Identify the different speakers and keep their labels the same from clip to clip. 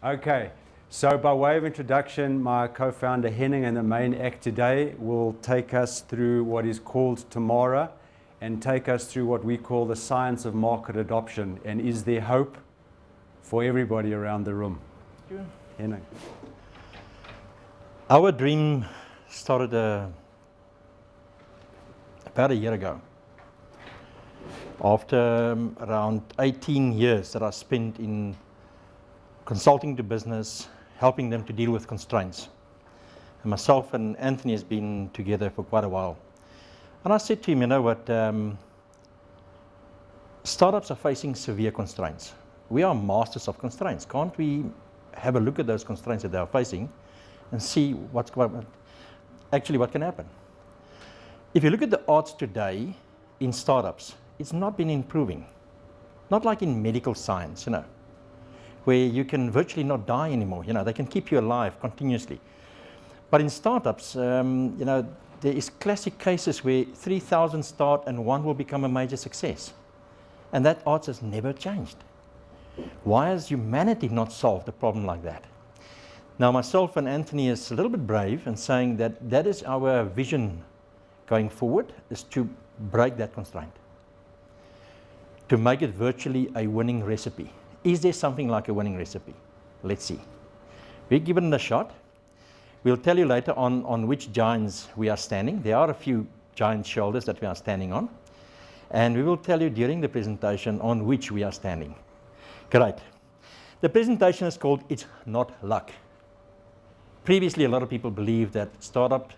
Speaker 1: Okay, so by way of introduction, my co-founder Henning and the main act today will take us through what is called Tmara and take us through what we call the science of market adoption. And is there hope for everybody around the room? Henning.
Speaker 2: Our dream started about a year ago. After around 18 years that I spent in consulting to business, helping them to deal with constraints. And myself and Anthony has been together for quite a while. And I said to him, you know what, startups are facing severe constraints. We are masters of constraints. Can't we have a look at those constraints that they are facing and see what can happen? If you look at the odds today in startups, it's not been improving. Not like in medical science, where you can virtually not die anymore. They can keep you alive continuously. But in startups, there is classic cases where 3,000 start and one will become a major success. And that odds has never changed. Why has humanity not solved a problem like that? Now, myself and Anthony is a little bit brave in saying that that is our vision going forward, is to break that constraint, to make it virtually a winning recipe. Is there something like a winning recipe? Let's see. We've given it a shot. We'll tell you later on which giants we are standing. There are a few giant shoulders that we are standing on. And we will tell you during the presentation on which we are standing. Great. The presentation is called It's Not Luck. Previously, a lot of people believed that startup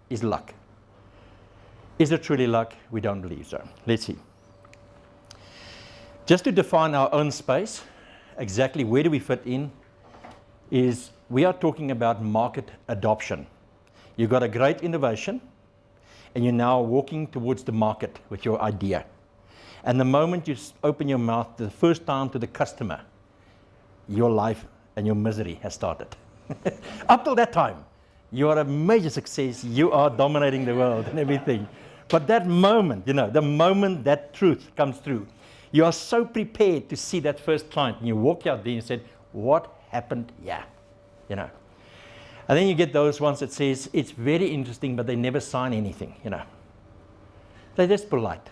Speaker 2: is luck. Is it truly luck? We don't believe so. Let's see. Just to define our own space, exactly where do we fit in, is we are talking about market adoption. You've got a great innovation, and you're now walking towards the market with your idea. And the moment you open your mouth the first time to the customer, your life and your misery has started. Up till that time, you are a major success, you are dominating the world and everything. But that moment, the moment that truth comes through, you are so prepared to see that first client, and you walk out there and said, what happened? Yeah, And then you get those ones that says, it's very interesting, but they never sign anything, They're just polite.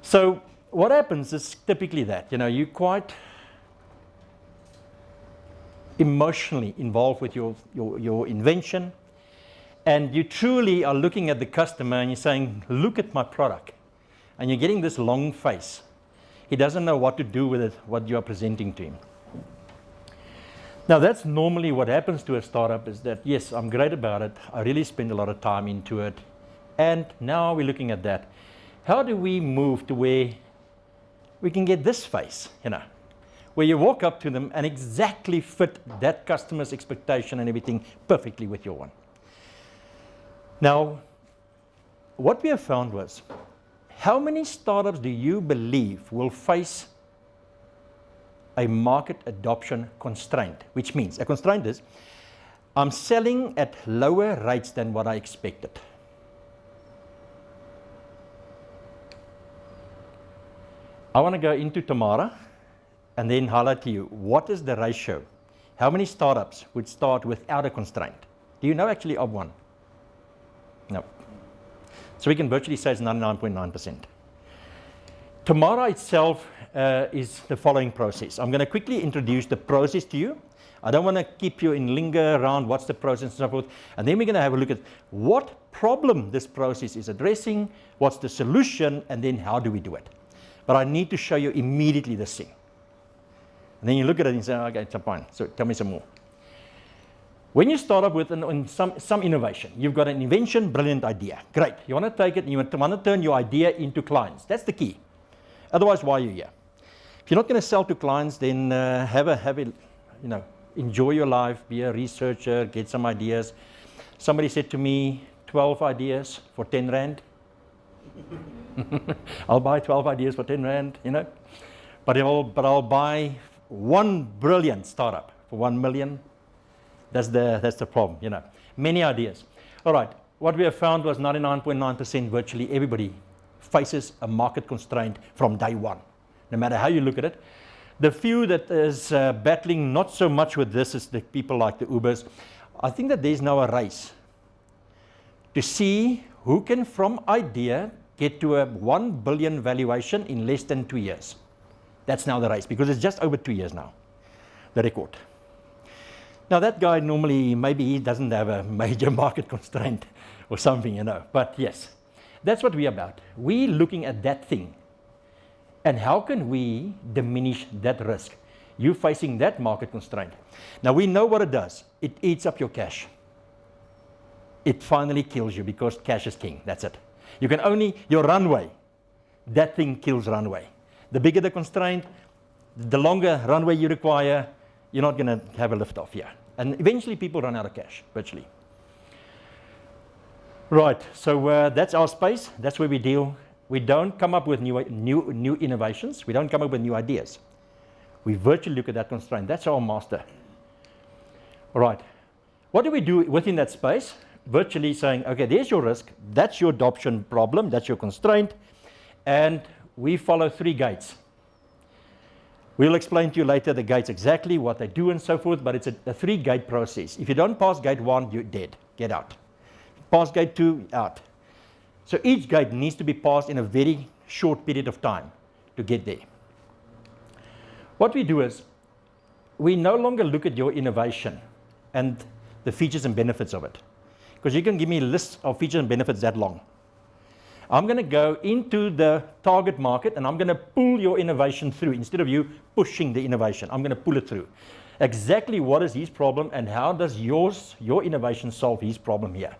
Speaker 2: So what happens is typically that, you're quite emotionally involved with your invention, and you truly are looking at the customer and you're saying, look at my product. And you're getting this long face. He doesn't know what to do with it, what you are presenting to him. Now, that's normally what happens to a startup, is that, yes, I'm great about it. I really spend a lot of time into it. And now we're looking at that. How do we move to where we can get this face, where you walk up to them and exactly fit that customer's expectation and everything perfectly with your one? Now, what we have found was, how many startups do you believe will face a market adoption constraint? Which means, a constraint is, I'm selling at lower rates than what I expected. I want to go into Tmara and then highlight to you, what is the ratio? How many startups would start without a constraint? Do you know actually of one? No. So we can virtually say it's 99.9%. Tmara itself is the following process. I'm going to quickly introduce the process to you. I don't want to keep you in linger around what's the process and so forth. And then we're going to have a look at what problem this process is addressing, what's the solution, and then how do we do it. But I need to show you immediately this thing. And then you look at it and say, okay, it's fine. So tell me some more. When you start up with some innovation, you've got an invention, brilliant idea. Great. You want to take it and you want to turn your idea into clients. That's the key. Otherwise, why are you here? If you're not going to sell to clients, then enjoy your life, be a researcher, get some ideas. Somebody said to me, 12 ideas for 10 Rand. I'll buy 12 ideas for 10 Rand, But I'll buy one brilliant startup for 1 million. That's the problem, Many ideas. All right, what we have found was 99.9% virtually everybody faces a market constraint from day one. No matter how you look at it, The few that is battling not so much with this is the people like the Ubers. I think that there's now a race to see who can, from idea, get to a 1 billion valuation in less than 2 years. That's now the race, because it's just over 2 years now, the record. Now that guy normally, maybe he doesn't have a major market constraint or something, you know, but yes, that's what we're about. We're looking at that thing. And how can we diminish that risk? You facing that market constraint. Now we know what it does. It eats up your cash. It finally kills you, because cash is king. That's it. You can only, your runway, that thing kills runway. The bigger the constraint, the longer runway you require, you're not going to have a lift off here. And eventually people run out of cash, virtually. Right, so that's our space. That's where we deal. We don't come up with new innovations. We don't come up with new ideas. We virtually look at that constraint. That's our master. All right. What do we do within that space? Virtually saying, okay, there's your risk. That's your adoption problem. That's your constraint. And we follow 3 gates. We'll explain to you later the gates, exactly what they do and so forth, but it's a 3-gate process. If you don't pass gate 1, you're dead. Get out. Pass gate 2, out. So each gate needs to be passed in a very short period of time to get there. What we do is, we no longer look at your innovation and the features and benefits of it. Because you can give me a list of features and benefits that long. I'm going to go into the target market and I'm going to pull your innovation through. Instead of you pushing the innovation, I'm going to pull it through. Exactly what is his problem and how does your innovation solve his problem here.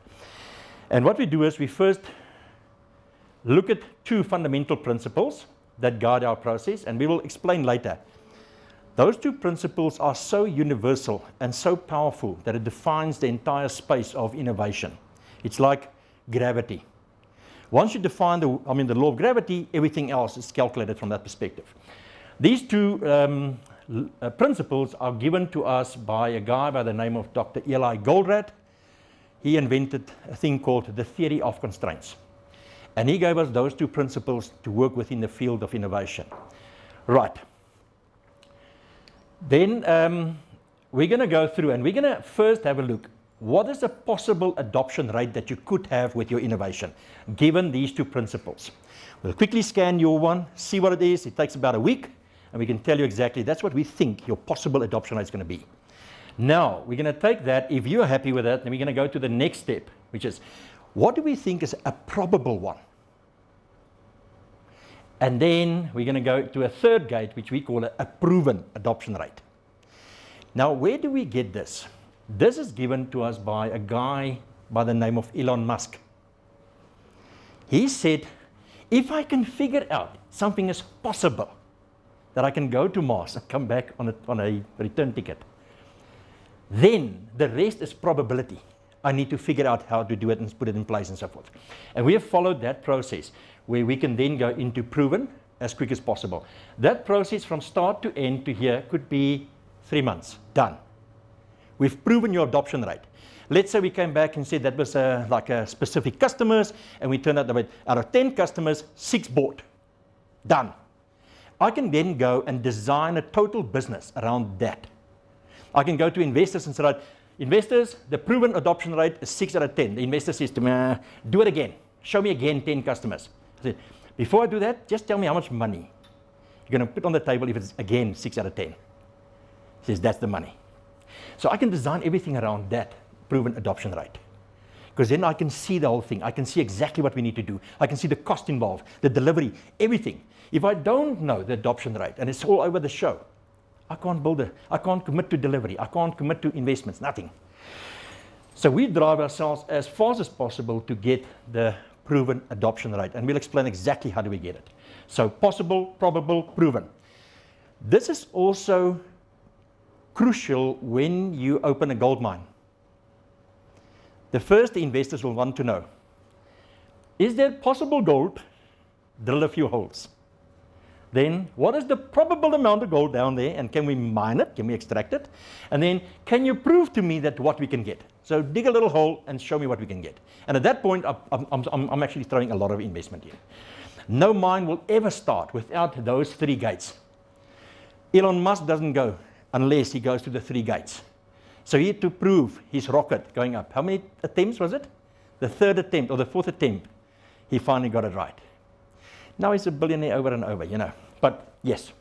Speaker 2: And what we do is we first look at 2 fundamental principles that guide our process, and we will explain later. Those 2 principles are so universal and so powerful that it defines the entire space of innovation. It's like gravity. Once you define the law of gravity, everything else is calculated from that perspective. These 2 principles are given to us by a guy by the name of Dr. Eli Goldratt. He invented a thing called the theory of constraints. And he gave us those 2 principles to work within the field of innovation. Right. Then we're going to go through and we're going to first have a look. What is the possible adoption rate that you could have with your innovation, given these 2 principles? We'll quickly scan your one, see what it is. It takes about a week, and we can tell you exactly that's what we think your possible adoption rate is going to be. Now, we're going to take that. If you're happy with that, then we're going to go to the next step, which is, what do we think is a probable one? And then we're going to go to a 3rd gate, which we call a proven adoption rate. Now, where do we get this? This is given to us by a guy by the name of Elon Musk. He said, if I can figure out something is possible, that I can go to Mars and come back on a return ticket, then the rest is probability. I need to figure out how to do it and put it in place and so forth. And we have followed that process where we can then go into proven as quick as possible. That process from start to end to here could be 3 months, done. We've proven your adoption rate. Let's say we came back and said that was like a specific customers, and we turned out that out of 10 customers, 6 bought. Done. I can then go and design a total business around that. I can go to investors and say, right, investors, the proven adoption rate is 6 out of 10. The investor says to me, do it again. Show me again 10 customers. I said, before I do that, just tell me how much money you're going to put on the table if it's again 6 out of 10. He says, that's the money. So I can design everything around that proven adoption rate. Because then I can see the whole thing. I can see exactly what we need to do. I can see the cost involved, the delivery, everything. If I don't know the adoption rate, and it's all over the show, I can't build it. I can't commit to delivery. I can't commit to investments, nothing. So we drive ourselves as fast as possible to get the proven adoption rate. And we'll explain exactly how do we get it. So possible, probable, proven. This is also crucial when you open a gold mine. The first, the investors will want to know, is there possible gold? Drill a few holes. Then, what is the probable amount of gold down there, and can we mine it? Can we extract it? And then, can you prove to me that what we can get? So dig a little hole and show me what we can get. And at that point, I'm actually throwing a lot of investment in. No mine will ever start without those 3 gates. Elon Musk doesn't go unless he goes to the 3 gates. So he had to prove his rocket going up. How many attempts was it? The 3rd attempt or the 4th attempt, he finally got it right. Now he's a billionaire over and over, you know. But yes,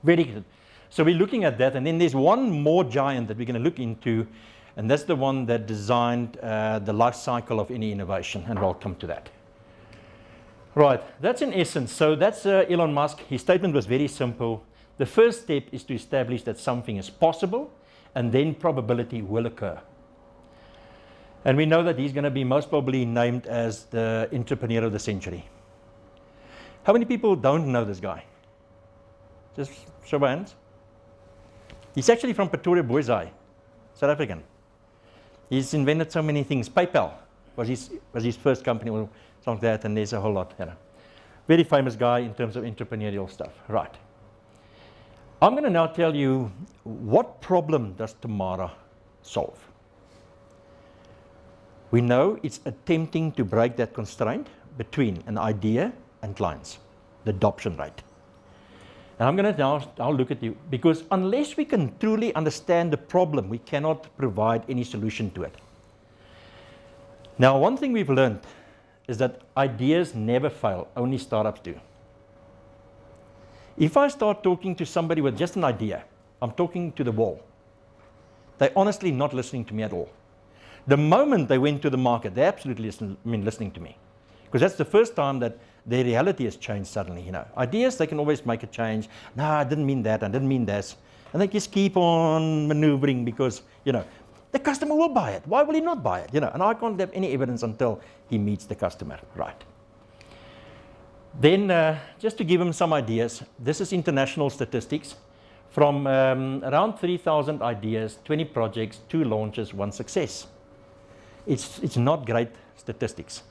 Speaker 2: very good. So we're looking at that, and then there's one more giant that we're going to look into, and that's the one that designed the life cycle of any innovation, and we'll come to that. Right, that's in essence. So that's Elon Musk. His statement was very simple. The first step is to establish that something is possible, and then probability will occur. And we know that he's going to be most probably named as the entrepreneur of the century. How many people don't know this guy? Just show of hands. He's actually from Pretoria, Boisay, South African. He's invented so many things. PayPal was his first company, or something like that, and there's a whole lot. You know. Very famous guy in terms of entrepreneurial stuff. Right. I'm going to now tell you, what problem does Tmara solve? We know it's attempting to break that constraint between an idea and clients, the adoption rate. And I'm going to now look at you, because unless we can truly understand the problem, we cannot provide any solution to it. Now, one thing we've learned is that ideas never fail, only startups do. If I start talking to somebody with just an idea, I'm talking to the wall. They're honestly not listening to me at all. The moment they went to the market, they're absolutely listening to me. Because that's the first time that their reality has changed suddenly, you know. Ideas, they can always make a change. No, I didn't mean that, I didn't mean this. And they just keep on maneuvering because, you know, the customer will buy it. Why will he not buy it? You know, and I can't have any evidence until he meets the customer, right? Then, just to give him some ideas, this is international statistics. From around 3,000 ideas, 20 projects, 2 launches, 1 success. It's not great statistics.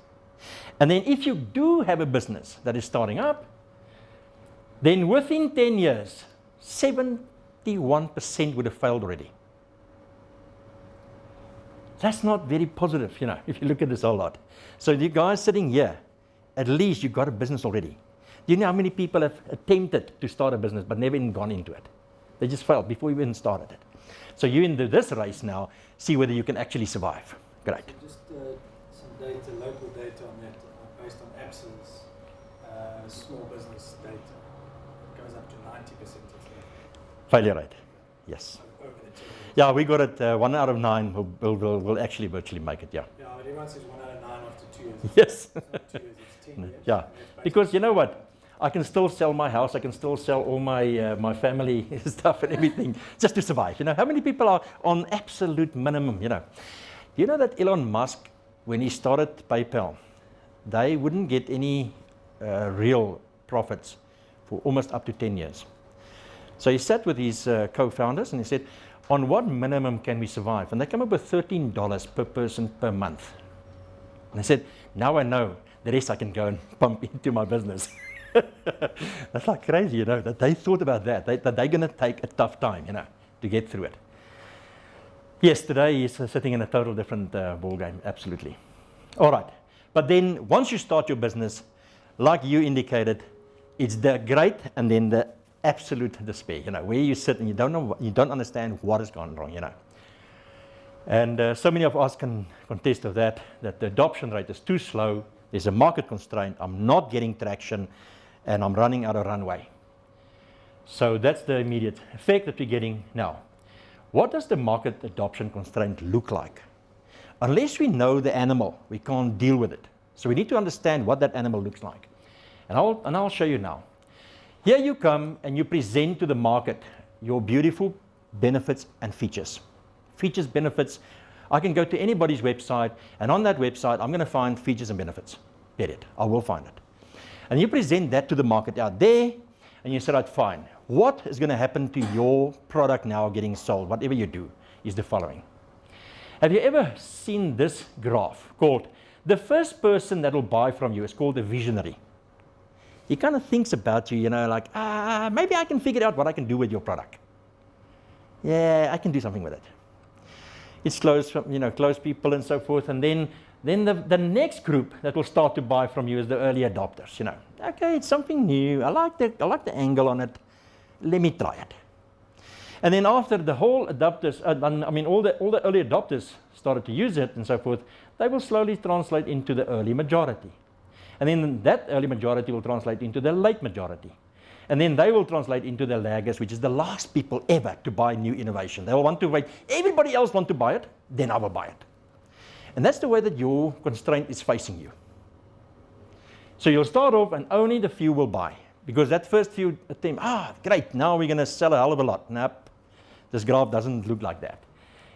Speaker 2: And then if you do have a business that is starting up, then within 10 years, 71% would have failed already. That's not very positive, you know, if you look at this a lot. So you guys sitting here, at least you've got a business already. Do you know how many people have attempted to start a business but never even gone into it? They just failed before you even started it. So you're in this race now, see whether you can actually survive. Great.
Speaker 3: Just some data, local data on that, based on ABSA's small business data. It goes up to 90% of
Speaker 2: failure rate, yes.
Speaker 3: over the 10 years.
Speaker 2: Yeah, we got it 1 out of 9 will actually virtually make it, yeah.
Speaker 3: Yeah, but everyone says 1 out of 9 after 2 years.
Speaker 2: Yes.
Speaker 3: It's not 2 years, it's 10 years.
Speaker 2: Yeah, because you know what? I can still sell my house, I can still sell all my my family stuff and everything just to survive. You know, how many people are on absolute minimum, you know? You know that Elon Musk, when he started PayPal, they wouldn't get any real profits for almost up to 10 years. So he sat with his co-founders and he said, on what minimum can we survive? And they come up with $13 per person per month. And I said, now I know the rest I can go and pump into my business. That's like crazy, you know, that they thought about that they're going to take a tough time, you know, to get through it. Yes, today he's sitting in a total different ball game, absolutely. All right, but then once you start your business, like you indicated, it's the great and then the absolute despair, you know, where you sit and you don't know, you don't understand what has gone wrong, you know. And so many of us can contest of that the adoption rate is too slow, there's a market constraint, I'm not getting traction, and I'm running out of runway. So that's the immediate effect that we're getting now. What does the market adoption constraint look like? Unless we know the animal, we can't deal with it. So we need to understand what that animal looks like. And I'll show you now. Here you come and you present to the market your beautiful benefits and features. Features, benefits. I can go to anybody's website, and on that website, I'm going to find features and benefits. Period. I will find it. And you present that to the market out there, and you say, right, fine. What is going to happen to your product now getting sold, whatever you do, is the following. Have you ever seen this graph called, the first person that will buy from you is called a visionary. He kind of thinks about you, you know, like, maybe I can figure out what I can do with your product. Yeah, I can do something with it. It's close, you know, close people and so forth, and then the next group that will start to buy from you is the early adopters, you know. Okay, it's something new. I like the angle on it. Let me try it. And then after the whole adopters, all the early adopters started to use it and so forth, they will slowly translate into the early majority. And then that early majority will translate into the late majority. And then they will translate into the laggers, which is the last people ever to buy new innovation. They will want to wait. Everybody else want to buy it, then I will buy it. And that's the way that your constraint is facing you. So you'll start off and only the few will buy. Because that first few attempts, great, now we're going to sell a hell of a lot. Nope, this graph doesn't look like that.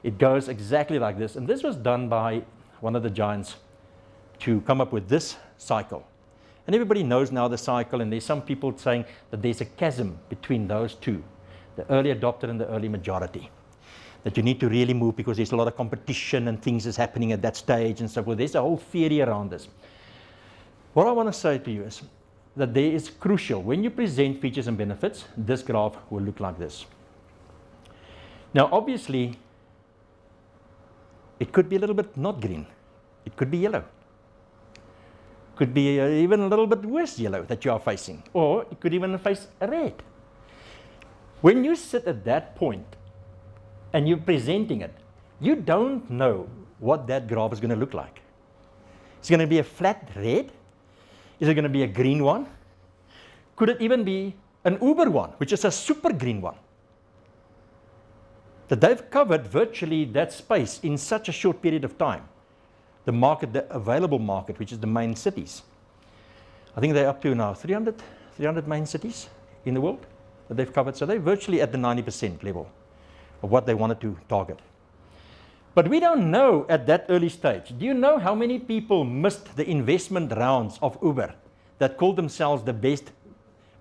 Speaker 2: It goes exactly like this. And this was done by one of the giants to come up with this cycle. And everybody knows now the cycle, and there's some people saying that there's a chasm between those two, the early adopter and the early majority. That you need to really move because there's a lot of competition and things is happening at that stage and so forth. There's a whole theory around this. What I want to say to you is that there is crucial, when you present features and benefits, this graph will look like this. Now obviously, it could be a little bit not green. It could be yellow. Could be even a little bit worse yellow that you are facing, or it could even face a red. When you sit at that point and you're presenting it, you don't know what that graph is going to look like. Is it going to be a flat red? Is it going to be a green one? Could it even be an Uber one, which is a super green one? That they've covered virtually that space in such a short period of time. The market, the available market, which is the main cities. I think they're up to now 300 main cities in the world that they've covered. So they're virtually at the 90% level of what they wanted to target. But we don't know at that early stage. Do you know how many people missed the investment rounds of Uber that called themselves the best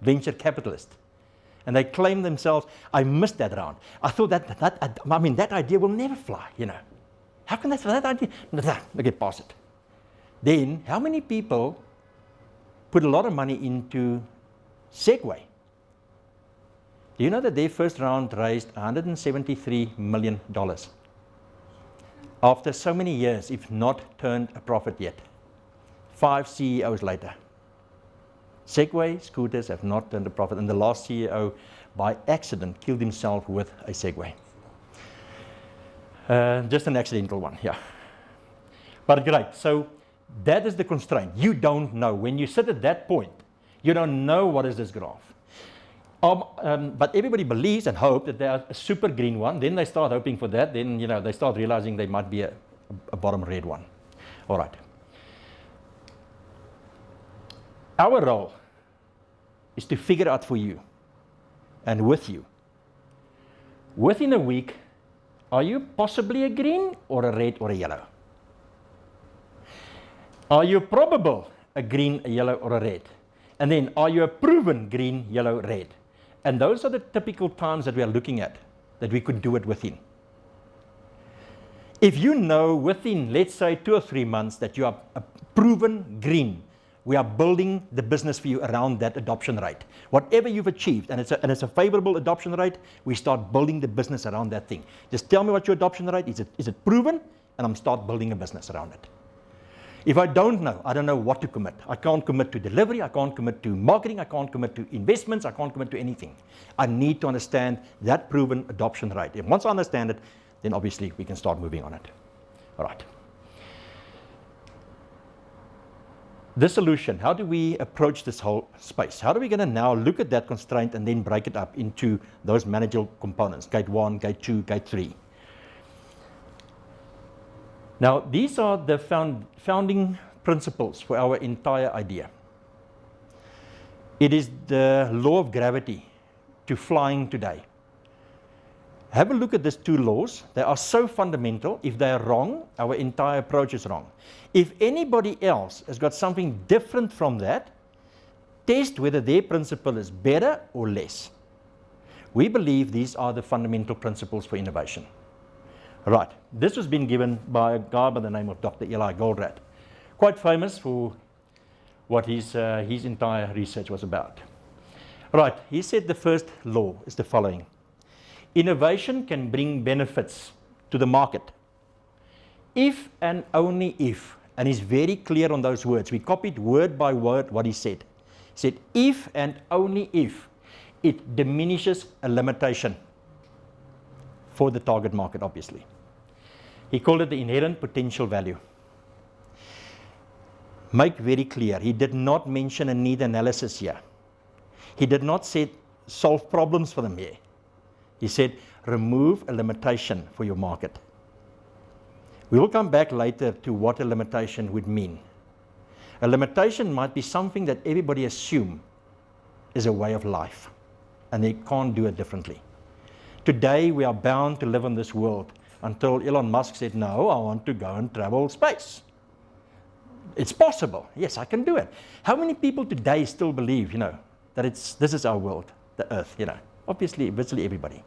Speaker 2: venture capitalist? And they claim themselves, I missed that round. I thought that idea will never fly, you know. How can that idea? Okay, pass it. Then, how many people put a lot of money into Segway? Do you know that their first round raised $173 million? After so many years, if not turned a profit yet. 5 CEOs later. Segway scooters have not turned a profit, and the last CEO, by accident, killed himself with a Segway. Just an accidental one, yeah. But great, so that is the constraint. You don't know. When you sit at that point, you don't know what is this graph. But everybody believes and hopes that they are a super green one. Then they start hoping for that. Then they start realizing they might be a bottom red one. All right. Our role is to figure out for you and with you, within a week, are you possibly a green or a red or a yellow? Are you probable a green, a yellow, or a red? And then, are you a proven green, yellow, red? And those are the typical times that we are looking at, that we could do it within. If you know within, let's say, 2 or 3 months that you are a proven green, we are building the business for you around that adoption rate. Whatever you've achieved, and it's a favorable adoption rate, we start building the business around that thing. Just tell me what your adoption rate is. Is it proven? And I'm start building a business around it. If I don't know what to commit. I can't commit to delivery, I can't commit to marketing, I can't commit to investments, I can't commit to anything. I need to understand that proven adoption rate. And once I understand it, then obviously we can start moving on it. All right. The solution, how do we approach this whole space? How are we going to now look at that constraint and then break it up into those manageable components, gate 1, gate 2, gate 3? Now, these are the founding principles for our entire idea. It is the law of gravity to flying today. Have a look at these 2 laws. They are so fundamental. If they are wrong, our entire approach is wrong. If anybody else has got something different from that, test whether their principle is better or less. We believe these are the fundamental principles for innovation. Right, this was been given by a guy by the name of Dr. Eli Goldratt, quite famous for what his entire research was about. Right, he said the first law is the following. Innovation can bring benefits to the market if and only if, and he's very clear on those words. We copied word by word what he said. He said, if and only if it diminishes a limitation for the target market, obviously. He called it the inherent potential value. Make very clear, he did not mention a need analysis here. He did not say solve problems for them here. He said remove a limitation for your market. We will come back later to what a limitation would mean. A limitation might be something that everybody assumes is a way of life, and they can't do it differently. Today, we are bound to live in this world until Elon Musk said, no, I want to go and travel space. It's possible. Yes, I can do it. How many people today still believe, that this is our world, the earth, Obviously, virtually everybody.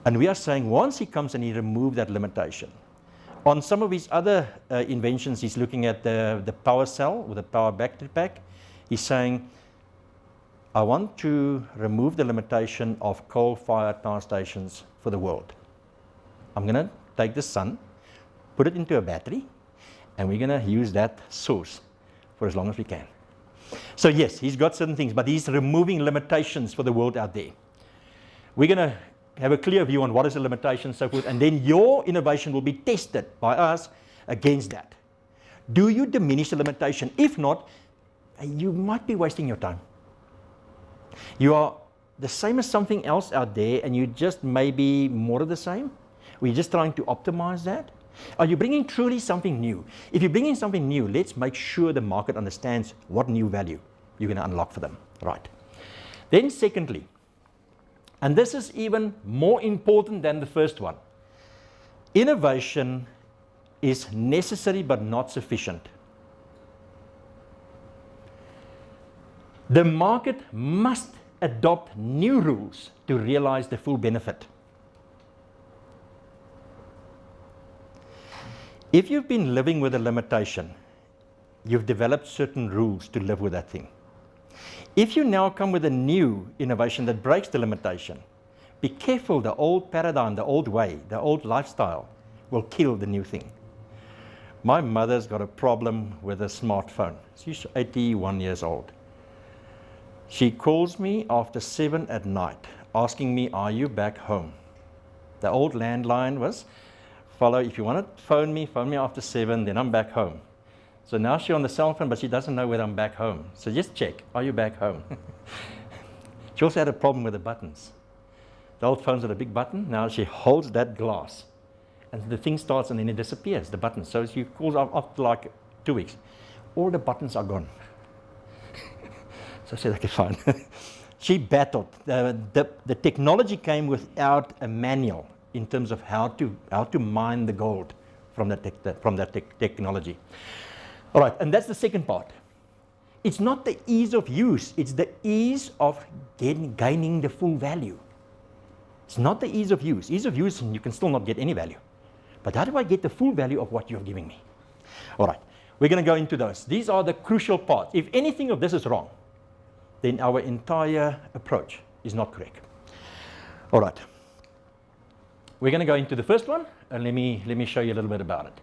Speaker 2: And we are saying once he comes and he removes that limitation, on some of his other inventions, he's looking at the power cell or the power battery pack. He's saying, I want to remove the limitation of coal-fired power stations for the world. I'm going to take the sun, put it into a battery, and we're going to use that source for as long as we can. So yes, he's got certain things, but he's removing limitations for the world out there. We're going to have a clear view on what is a limitation and so forth, and then your innovation will be tested by us against that. Do you diminish the limitation? If not, you might be wasting your time. You are the same as something else out there, and you just maybe more of the same. We're just trying to optimize that. Are you bringing truly something new? If you're bringing something new, let's make sure the market understands what new value you're going to unlock for them. Right. Then secondly, and this is even more important than the first one, innovation is necessary but not sufficient. The market must adopt new rules to realize the full benefit. If you've been living with a limitation, you've developed certain rules to live with that thing. If you now come with a new innovation that breaks the limitation, be careful, the old paradigm, the old way, the old lifestyle will kill the new thing. My mother's got a problem with a smartphone. She's 81 years old. She calls me after 7 at night, asking me, are you back home? The old landline was, if you want to phone me after 7, then I'm back home. So now she's on the cell phone, but she doesn't know whether I'm back home. So just check, are you back home? She also had a problem with the buttons. The old phones had a big button. Now she holds that glass, and the thing starts and then it disappears, the button. So she calls after like 2 weeks. All the buttons are gone. So I said, okay, fine. She battled. The technology came without a manual in terms of how to mine the gold from that technology. All right, and that's the second part. It's not the ease of use, it's the ease of gaining the full value. It's not the ease of use. Ease of use, you can still not get any value. But how do I get the full value of what you're giving me? All right, we're going to go into those. These are the crucial parts. If anything of this is wrong, then our entire approach is not correct. All right. We're going to go into the first one, and let me show you a little bit about it.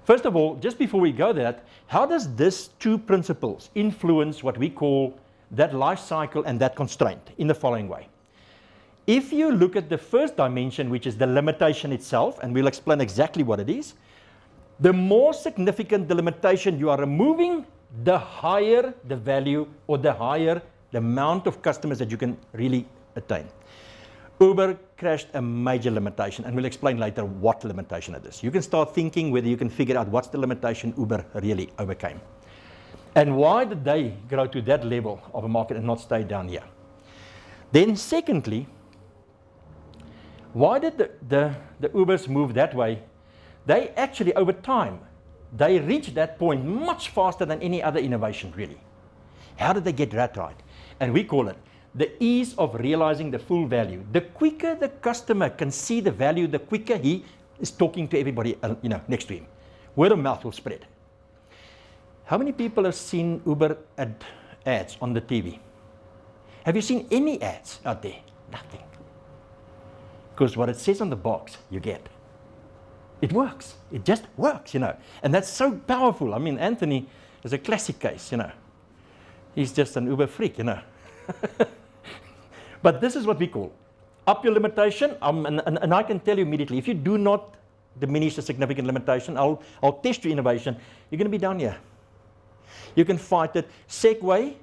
Speaker 2: First of all, just before we go there, how does these two principles influence what we call that life cycle and that constraint in the following way? If you look at the first dimension, which is the limitation itself, and we'll explain exactly what it is, the more significant the limitation you are removing, the higher the value or the higher the amount of customers that you can really attain. Uber crashed a major limitation, and we'll explain later what limitation it is. You can start thinking whether you can figure out what's the limitation Uber really overcame. And why did they grow to that level of a market and not stay down here? Then secondly, why did the Ubers move that way? They actually, over time, they reached that point much faster than any other innovation, really. How did they get that right? And we call it the ease of realizing the full value. The quicker the customer can see the value, the quicker he is talking to everybody next to him. Word of mouth will spread. How many people have seen Uber ads on the TV? Have you seen any ads out there? Nothing. Because what it says on the box, you get. It works. It just works, And that's so powerful. I mean, Anthony is a classic case, He's just an Uber freak, But this is what we call up your limitation, and I can tell you immediately, if you do not diminish the significant limitation, I'll test your innovation, you're going to be down here. You can fight it. Segway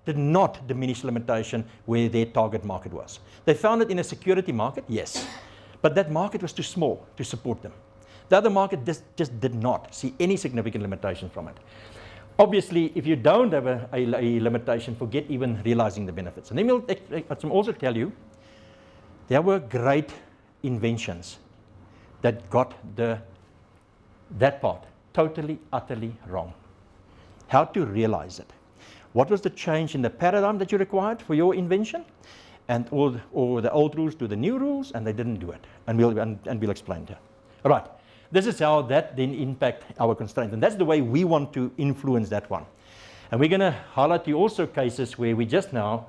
Speaker 2: did not diminish limitation where their target market was. They found it in a security market, yes, but that market was too small to support them. The other market just did not see any significant limitation from it. Obviously, if you don't have a limitation, forget even realizing the benefits. And then we'll also tell you, there were great inventions that got that part totally, utterly wrong. How to realize it. What was the change in the paradigm that you required for your invention? And or the old rules to the new rules, and they didn't do it. And we'll explain here. All right. This is how that then impact our constraints. And that's the way we want to influence that one. And we're going to highlight you also cases where we just now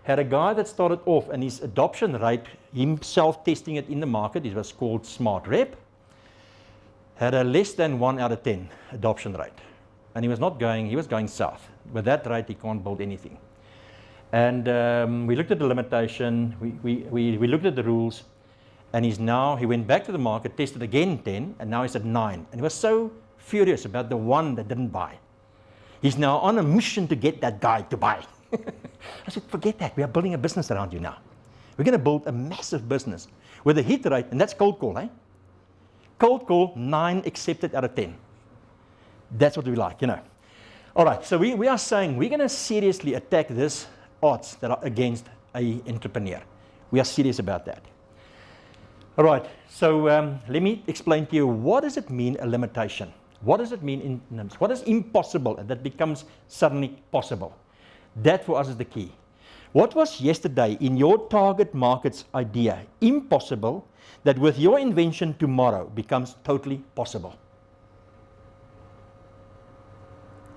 Speaker 2: had a guy that started off and his adoption rate, himself testing it in the market, it was called Smart Rep, had a less than 1 out of 10 adoption rate. And he was going south. With that rate, he can't build anything. And we looked at the limitation, we looked at the rules, and he went back to the market, tested again 10, and now he's at 9. And he was so furious about the one that didn't buy. He's now on a mission to get that guy to buy. I said, forget that. We are building a business around you now. We're going to build a massive business with a hit rate, and that's cold call, eh? Cold call, 9 accepted out of 10. That's what we like, you know. All right, so we are saying we're going to seriously attack this odds that are against an entrepreneur. We are serious about that. All right, so let me explain to you, what does it mean, a limitation? What does it mean in numbers? What is impossible and that becomes suddenly possible? That for us is the key. What was yesterday in your target market's idea impossible that with your invention tomorrow becomes totally possible?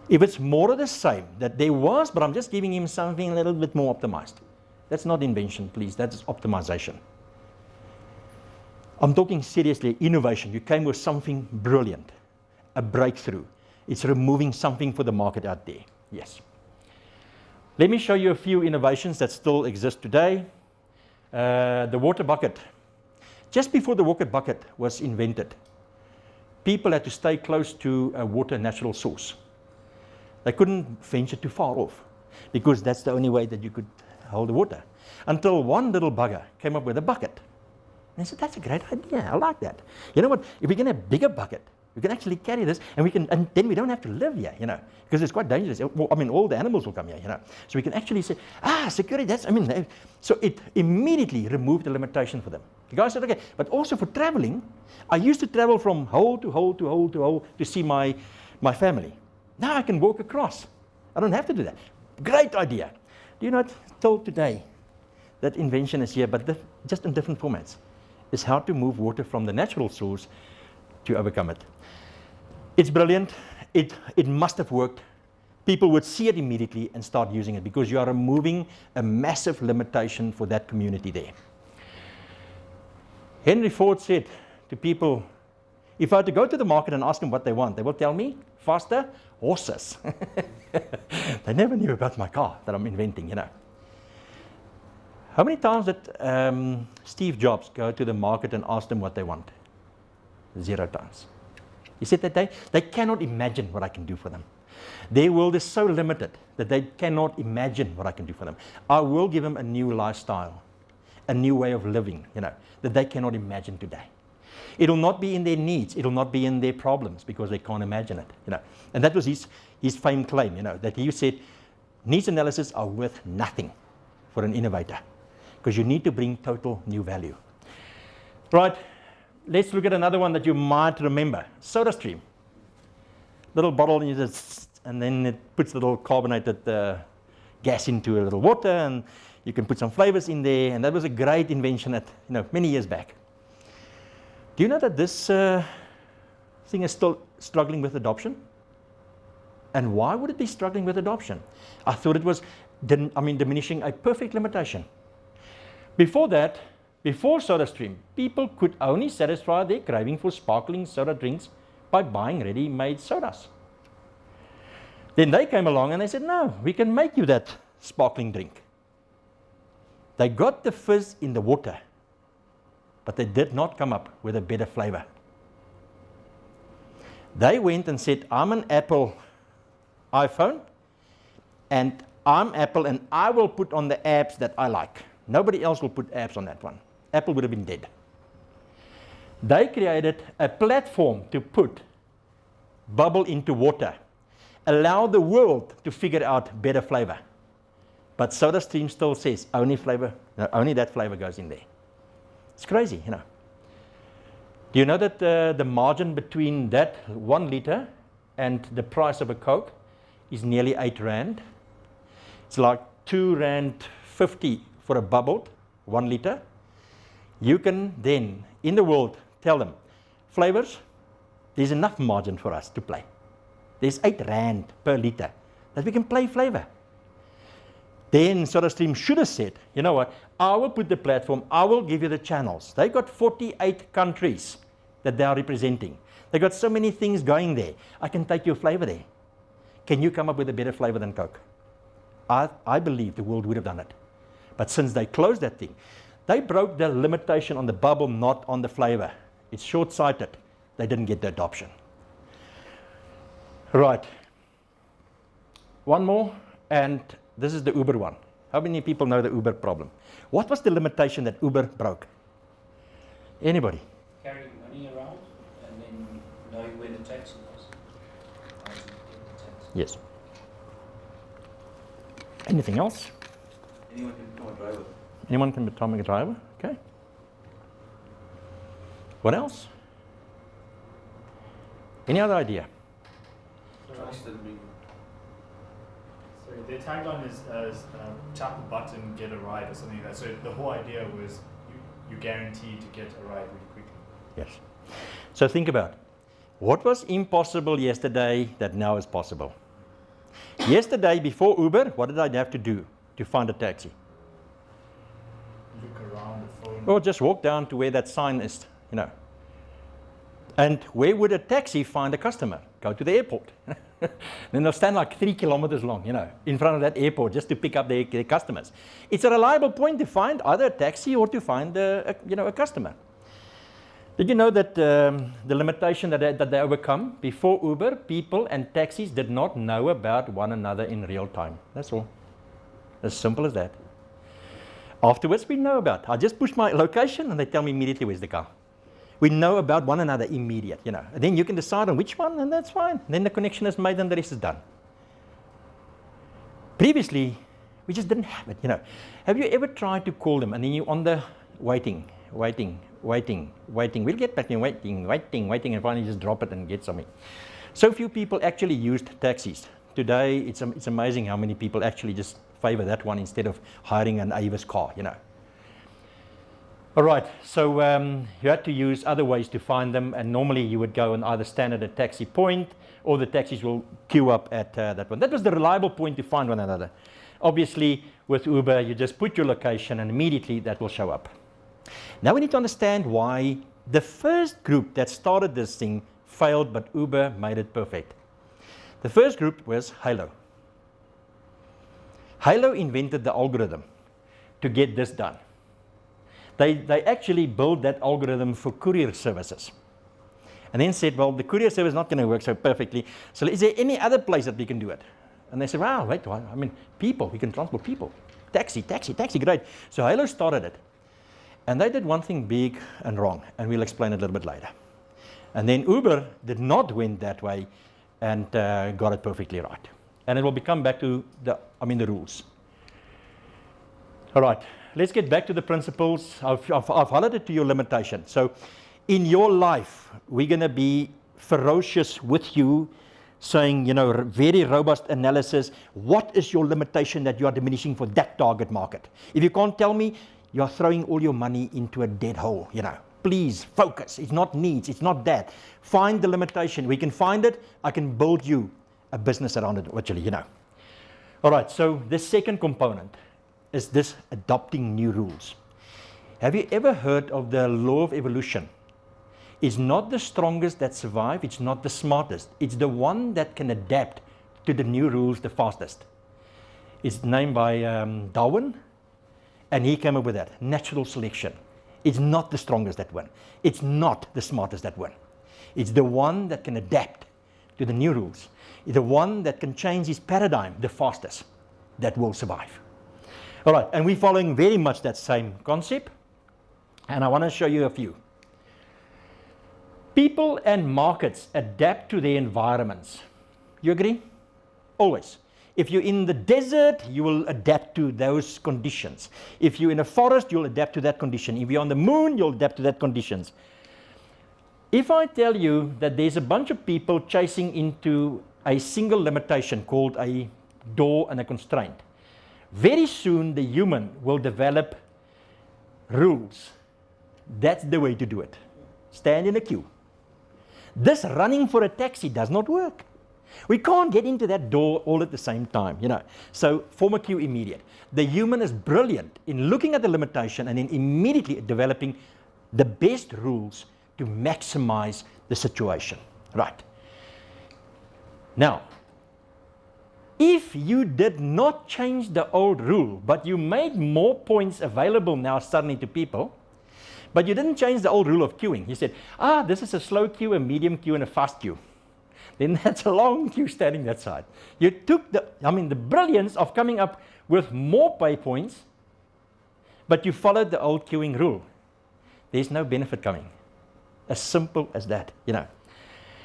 Speaker 2: If it's more of the same that there was, but I'm just giving him something a little bit more optimized. That's not invention, please. That is optimization. I'm talking seriously, innovation. You came with something brilliant, a breakthrough. It's removing something for the market out there. Yes. Let me show you a few innovations that still exist today. The water bucket. Just before the water bucket was invented, people had to stay close to a water natural source. They couldn't venture too far off because that's the only way that you could hold the water. Until one little bugger came up with a bucket. And I said, that's a great idea. I like that. You know what? If we can have a bigger bucket, we can actually carry this, and then we don't have to live here, you know, because it's quite dangerous. Well, I mean, all the animals will come here, you know. So we can actually say, security, so it immediately removed the limitation for them. The guy said, okay, but also for traveling, I used to travel from hole to hole to hole to hole to see my family. Now I can walk across. I don't have to do that. Great idea. Do you know, told today that invention is here, but just in different formats, is how to move water from the natural source to overcome it. It's brilliant. It must have worked. People would see it immediately and start using it because you are removing a massive limitation for that community there. Henry Ford said to people, if I had to go to the market and ask them what they want, they will tell me faster horses. They never knew about my car that I'm inventing, you know. How many times did Steve Jobs go to the market and ask them what they want? 0 times. He said that they cannot imagine what I can do for them. Their world is so limited that they cannot imagine what I can do for them. I will give them a new lifestyle, a new way of living, you know, that they cannot imagine today. It will not be in their needs. It will not be in their problems because they can't imagine it, you know. And that was his famed claim, you know, that he said, needs analysis are worth nothing for an innovator because you need to bring total new value. Right, let's look at another one that you might remember, SodaStream. Little bottle and then it puts a little carbonated gas into a little water and you can put some flavors in there, and that was a great invention many years back. Do you know that this thing is still struggling with adoption? And why would it be struggling with adoption? I thought it was diminishing a perfect limitation. Before that, before SodaStream, people could only satisfy their craving for sparkling soda drinks by buying ready-made sodas. Then they came along and they said, no, we can make you that sparkling drink. They got the fizz in the water, but they did not come up with a better flavor. They went and said, I'm an Apple iPhone, and I'm Apple, and I will put on the apps that I like. Nobody else will put apps on that one. Apple would have been dead. They created a platform to put bubble into water, allow the world to figure out better flavor. But SodaStream still says only that flavor goes in there. It's crazy, you know. Do you know that the margin between that 1 liter and the price of a Coke is nearly 8 Rand? It's like 2 Rand 50 for a bubbled 1 liter. You can then, in the world, tell them, flavors, there's enough margin for us to play. There's 8 Rand per liter that we can play flavor. Then SodaStream should have said, you know what, I will put the platform, I will give you the channels. They got 48 countries that they are representing. They got so many things going there. I can take your flavor there. Can you come up with a better flavor than Coke? I believe the world would have done it. But since they closed that thing, they broke the limitation on the bubble, not on the flavor. It's short-sighted. They didn't get the adoption. Right. One more, and this is the Uber one. How many people know the Uber problem? What was the limitation that Uber broke? Anybody?
Speaker 4: Carrying money around and then knowing where the taxi was.
Speaker 2: Yes. Anything else?
Speaker 5: Anyone can become a driver.
Speaker 2: Anyone can become a driver? Okay. What else? Any other idea?
Speaker 5: Trusted me.
Speaker 3: So their tagline is tap a button, get a ride, or something like that. So the whole idea was you guaranteed to get a ride really quickly.
Speaker 2: Yes. So think about what was impossible yesterday that now is possible. Yesterday, before Uber, what did I have to do to find a taxi?
Speaker 3: Look around the phone.
Speaker 2: Or just walk down to where that sign is, you know. And where would a taxi find a customer? Go to the airport. Then they'll stand like 3 kilometers long, you know, in front of that airport just to pick up their customers. It's a reliable point to find either a taxi or to find a customer. Did you know that the limitation that they overcome? Before Uber, people and taxis did not know about one another in real time. That's all. As simple as that. Afterwards, we know about. I just push my location and they tell me immediately where's the car. We know about one another immediate, you know. And then you can decide on which one and that's fine. And then the connection is made and the rest is done. Previously, we just didn't have it, you know. Have you ever tried to call them and then you're on the waiting. We'll get back in waiting, and finally just drop it and get something. So few people actually used taxis. Today, it's amazing how many people actually just favor that one instead of hiring an Avis car, you know. All right, so you had to use other ways to find them, and normally you would go and either stand at a taxi point or the taxis will queue up at that one. That was the reliable point to find one another. Obviously, with Uber, you just put your location and immediately that will show up. Now we need to understand why the first group that started this thing failed, but Uber made it perfect. The first group was Halo. Halo invented the algorithm to get this done. They actually built that algorithm for courier services. And then said, well, the courier service is not going to work so perfectly, so is there any other place that we can do it? And they said, wow, wait, I mean, people, we can transport people. Taxi, great. So Halo started it. And they did one thing big and wrong, and we'll explain it a little bit later. And then Uber did not win that way and got it perfectly right. And it will become back to the rules. All right, let's get back to the principles. I've highlighted to your limitation. So in your life, we're going to be ferocious with you, saying, you know, very robust analysis. What is your limitation that you are diminishing for that target market? If you can't tell me, you're throwing all your money into a dead hole, you know. Please focus. It's not needs. It's not that. Find the limitation. We can find it. I can build you a business around it, actually, you know. All right, so the second component is this adopting new rules. Have you ever heard of the law of evolution? It's not the strongest that survive. It's not the smartest. It's the one that can adapt to the new rules the fastest. It's named by Darwin. And he came up with that. Natural selection. It's not the strongest that win. It's not the smartest that win. It's the one that can adapt to the new rules. It's the one that can change his paradigm the fastest that will survive. All right, and we're following very much that same concept. And I want to show you a few. People and markets adapt to their environments. You agree? Always. If you're in the desert, you will adapt to those conditions. If you're in a forest, you'll adapt to that condition. If you're on the moon, you'll adapt to that conditions. If I tell you that there's a bunch of people chasing into a single limitation called a door and a constraint, very soon the human will develop rules. That's the way to do it. Stand in a queue. This running for a taxi does not work. We can't get into that door all at the same time, you know. So form a queue immediate. The human is brilliant in looking at the limitation and then immediately developing the best rules to maximize the situation. Right. Now, if you did not change the old rule, but you made more points available now suddenly to people, but you didn't change the old rule of queuing. You said, this is a slow queue, a medium queue, and a fast queue. Then that's a long queue standing that side. You took the brilliance of coming up with more pay points, but you followed the old queuing rule. There's no benefit coming. As simple as that, you know.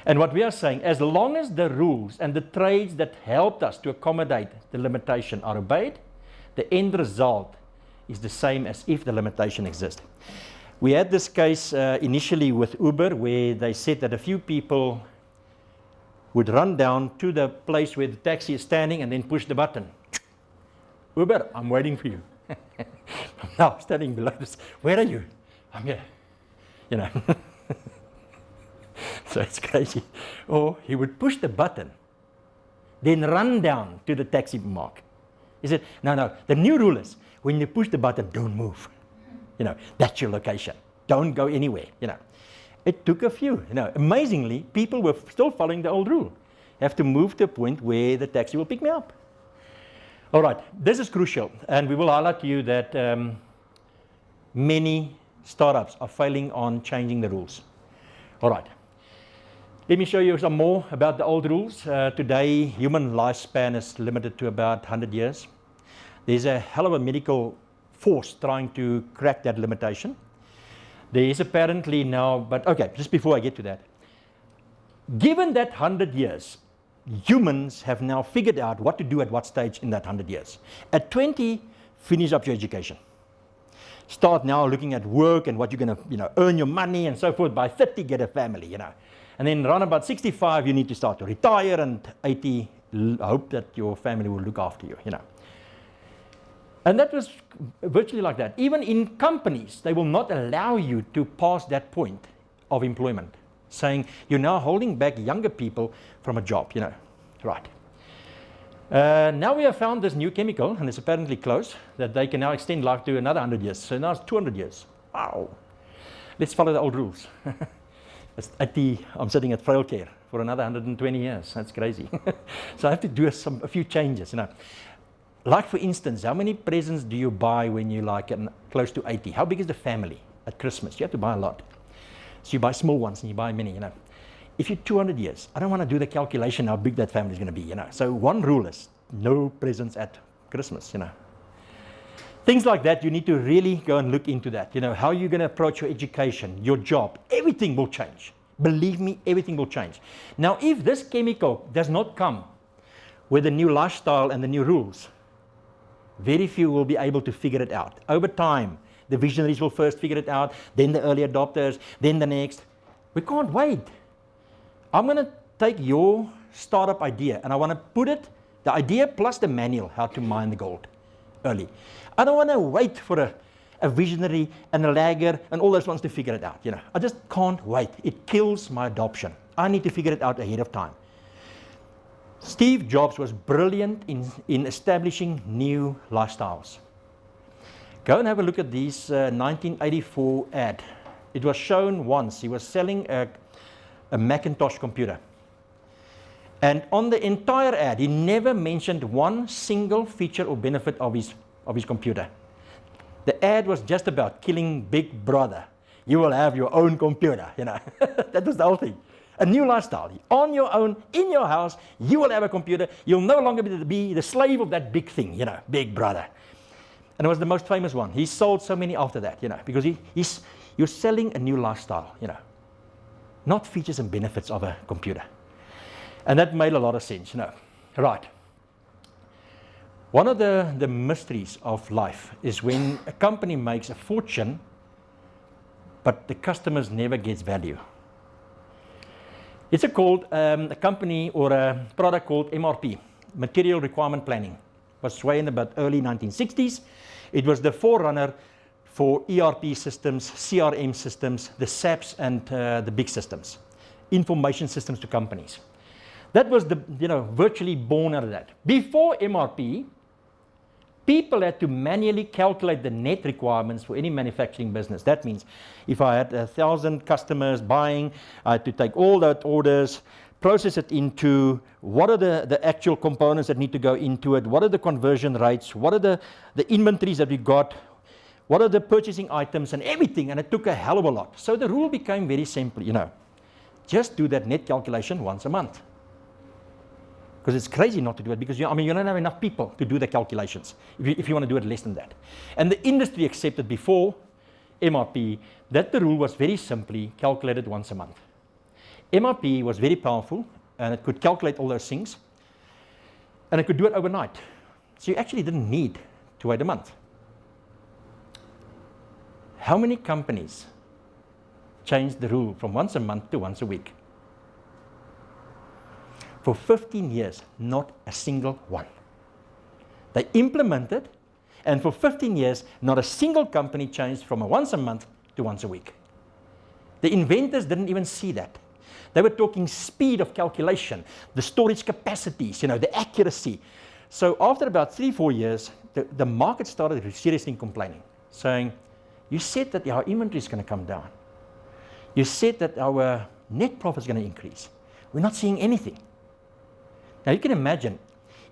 Speaker 2: And what we are saying, as long as the rules and the trades that helped us to accommodate the limitation are obeyed, the end result is the same as if the limitation exists. We had this case initially with Uber where they said that a few people would run down to the place where the taxi is standing and then push the button. Uber, I'm waiting for you. I'm now standing below this. Where are you? I'm here. You know. So it's crazy. Or he would push the button, then run down to the taxi mark. He said, no, the new rule is when you push the button, don't move. You know, that's your location. Don't go anywhere, you know. It took a few, you know. Amazingly, people were still following the old rule. You have to move to a point where the taxi will pick me up. All right, this is crucial, and we will highlight to you that many startups are failing on changing the rules. All right, let me show you some more about the old rules. Today, human lifespan is limited to about 100 years. There's a hell of a medical force trying to crack that limitation. There is apparently now, but okay, just before I get to that, given that 100 years, humans have now figured out what to do at what stage in that 100 years. At 20, finish up your education. Start now looking at work and what you're going to, you know, earn your money and so forth. By 30, get a family, you know. And then around about 65, you need to start to retire, and 80, hope that your family will look after you, you know. And that was virtually like that. Even in companies, they will not allow you to pass that point of employment, saying you're now holding back younger people from a job, you know. Right. Now we have found this new chemical, and it's apparently close, that they can now extend life to another 100 years. So now it's 200 years. Wow. Let's follow the old rules. I'm sitting at frail care for another 120 years. That's crazy. So I have to do a few changes, you know. Like, for instance, how many presents do you buy when you're like close to 80? How big is the family at Christmas? You have to buy a lot. So you buy small ones and you buy many, you know. If you're 200 years, I don't want to do the calculation how big that family is going to be, you know. So one rule is no presents at Christmas, you know. Things like that, you need to really go and look into that. You know, how you're going to approach your education, your job, everything will change. Believe me, everything will change. Now, if this chemical does not come with the new lifestyle and the new rules, very few will be able to figure it out. Over time, the visionaries will first figure it out, then the early adopters, then the next. We can't wait. I'm going to take your startup idea and I want to put it, the idea plus the manual, how to mine the gold early. I don't want to wait for a visionary and a lagger and all those ones to figure it out. You know, I just can't wait. It kills my adoption. I need to figure it out ahead of time. Steve Jobs was brilliant in establishing new lifestyles. Go and have a look at this 1984 ad. It was shown once. He was selling a Macintosh computer. And on the entire ad, he never mentioned one single feature or benefit of his computer. The ad was just about killing Big Brother. You will have your own computer, you know. That was the whole thing. A new lifestyle. On your own, in your house, you will have a computer. You'll no longer be the slave of that big thing, you know, Big Brother. And it was the most famous one. He sold so many after that, you know, because you're selling a new lifestyle, you know, not features and benefits of a computer. And that made a lot of sense, you know. Right. One of the mysteries of life is when a company makes a fortune, but the customers never gets value. It's a company or a product called MRP, Material Requirement Planning. It was way in about early 1960s. It was the forerunner for ERP systems, CRM systems, the SAPs, and the big systems, information systems to companies. That was virtually born out of that. Before MRP, people had to manually calculate the net requirements for any manufacturing business. That means if I had 1,000 customers buying, I had to take all those orders, process it into what are the actual components that need to go into it, what are the conversion rates, what are the inventories that we got, what are the purchasing items and everything, and it took a hell of a lot. So the rule became very simple, you know, just do that net calculation once a month. Because it's crazy not to do it, because you don't have enough people to do the calculations if you want to do it less than that. And the industry accepted before MRP that the rule was very simply calculated once a month. MRP was very powerful, and it could calculate all those things, and it could do it overnight. So you actually didn't need to wait a month. How many companies changed the rule from once a month to once a week? For 15 years, not a single one. They implemented, and for 15 years, not a single company changed from a once a month to once a week. The inventors didn't even see that. They were talking speed of calculation, the storage capacities, you know, the accuracy. So after about 3-4 years, the market started seriously complaining, saying, you said that our inventory is going to come down. You said that our net profit is going to increase. We're not seeing anything. Now you can imagine,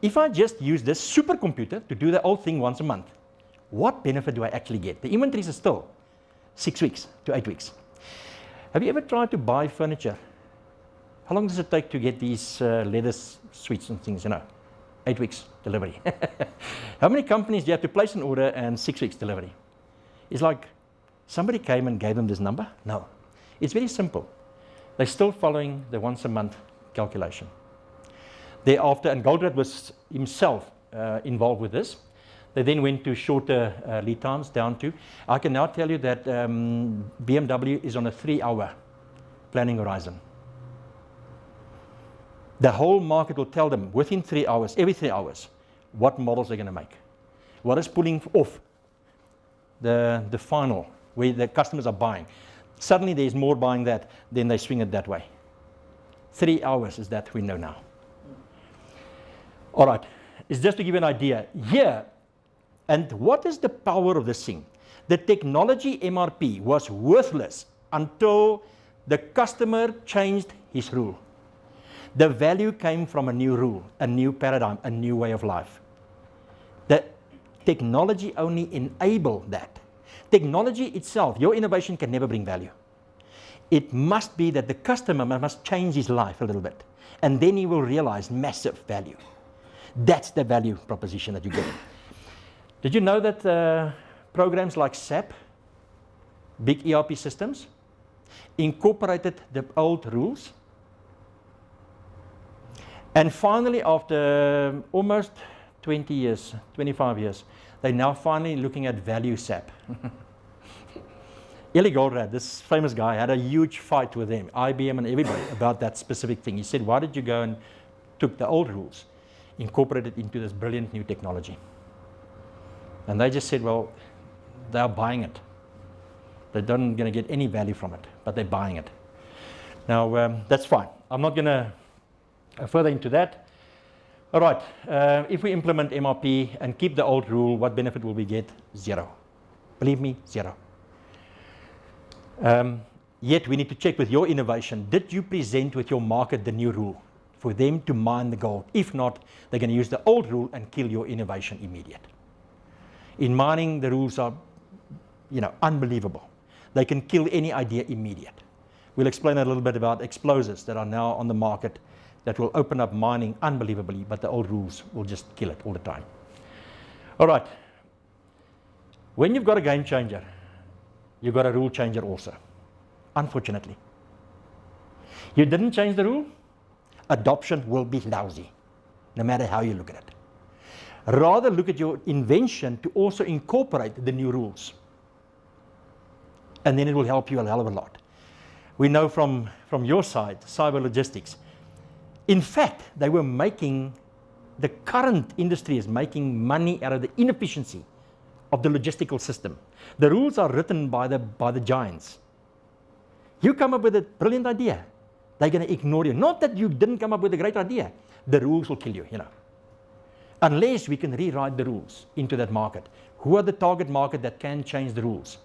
Speaker 2: if I just use this supercomputer to do the whole thing once a month, what benefit do I actually get? The inventories are still 6 weeks to 8 weeks. Have you ever tried to buy furniture? How long does it take to get these leather suites and things, you know? 8 weeks delivery. How many companies do you have to place an order and 6 weeks delivery? It's like somebody came and gave them this number? No. It's very simple. They're still following the once a month calculation. Thereafter, and Goldratt was himself involved with this. They then went to shorter lead times down to, I can now tell you that BMW is on a 3-hour planning horizon. The whole market will tell them within 3 hours, every 3 hours, what models they're going to make. What is pulling off the final, where the customers are buying. Suddenly there's more buying that, then they swing it that way. 3 hours is that window now. All right, it's just to give you an idea here. And what is the power of this thing? The technology MRP was worthless until the customer changed his rule. The value came from a new rule, a new paradigm, a new way of life. The technology only enabled that. Technology itself, your innovation can never bring value. It must be that the customer must change his life a little bit, and then he will realize massive value. That's the value proposition that you get. Did you know that programs like SAP, big ERP systems, incorporated the old rules? And finally, after almost 20 years, 25 years, they're now finally looking at value SAP. Eli Goldratt, this famous guy, had a huge fight with them, IBM and everybody, about that specific thing. He said, why did you go and took the old rules, incorporated into this brilliant new technology? And they just said, well, they're buying it. They're not going to get any value from it, but they're buying it. Now, that's fine. I'm not going to further into that. All right, if we implement MRP and keep the old rule, what benefit will we get? Zero. Believe me, zero. Yet we need to check with your innovation. Did you present with your market the new rule for them to mine the gold? If not, they're going to use the old rule and kill your innovation immediate. In mining, the rules are unbelievable. They can kill any idea immediate. We'll explain a little bit about explosives that are now on the market that will open up mining unbelievably, but the old rules will just kill it all the time. All right. When you've got a game changer, you've got a rule changer also, unfortunately. You didn't change the rule, adoption will be lousy, no matter how you look at it. Rather look at your invention to also incorporate the new rules. And then it will help you a hell of a lot. We know from your side, cyber logistics. In fact, the current industry is making money out of the inefficiency of the logistical system. The rules are written by the giants. You come up with a brilliant idea, they're going to ignore you. Not that you didn't come up with a great idea. The rules will kill you, Unless we can rewrite the rules into that market. Who are the target market that can change the rules?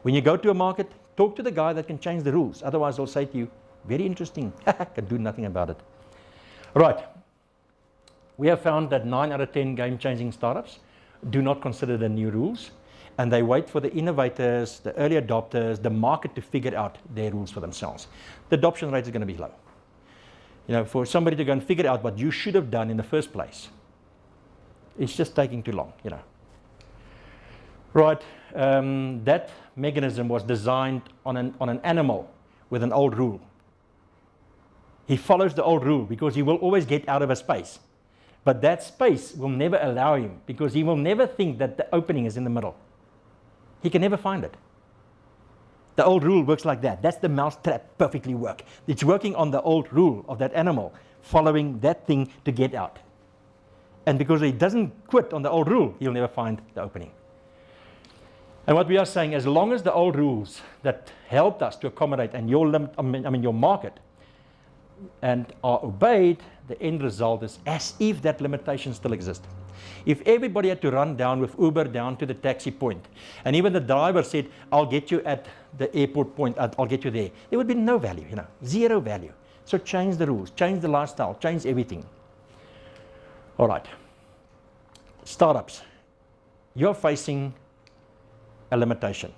Speaker 2: When you go to a market, talk to the guy that can change the rules. Otherwise, they'll say to you, very interesting, can do nothing about it. Right. We have found that 9 out of 10 game-changing startups do not consider the new rules, and they wait for the innovators, the early adopters, the market to figure out their rules for themselves. The adoption rate is going to be low. For somebody to go and figure out what you should have done in the first place, it's just taking too long, Right, that mechanism was designed on an animal with an old rule. He follows the old rule because he will always get out of a space. But that space will never allow him because he will never think that the opening is in the middle. He can never find it. The old rule works like that. That's the mousetrap perfectly work. It's working on the old rule of that animal, following that thing to get out. And because he doesn't quit on the old rule, he'll never find the opening. And what we are saying, as long as the old rules that helped us to accommodate and your market and are obeyed, the end result is as if that limitation still exists. If everybody had to run down with Uber down to the taxi point, and even the driver said, I'll get you at the airport point, I'll get you there would be no value, zero value. So change the rules, change the lifestyle, change everything. All right. Startups, you're facing a limitation.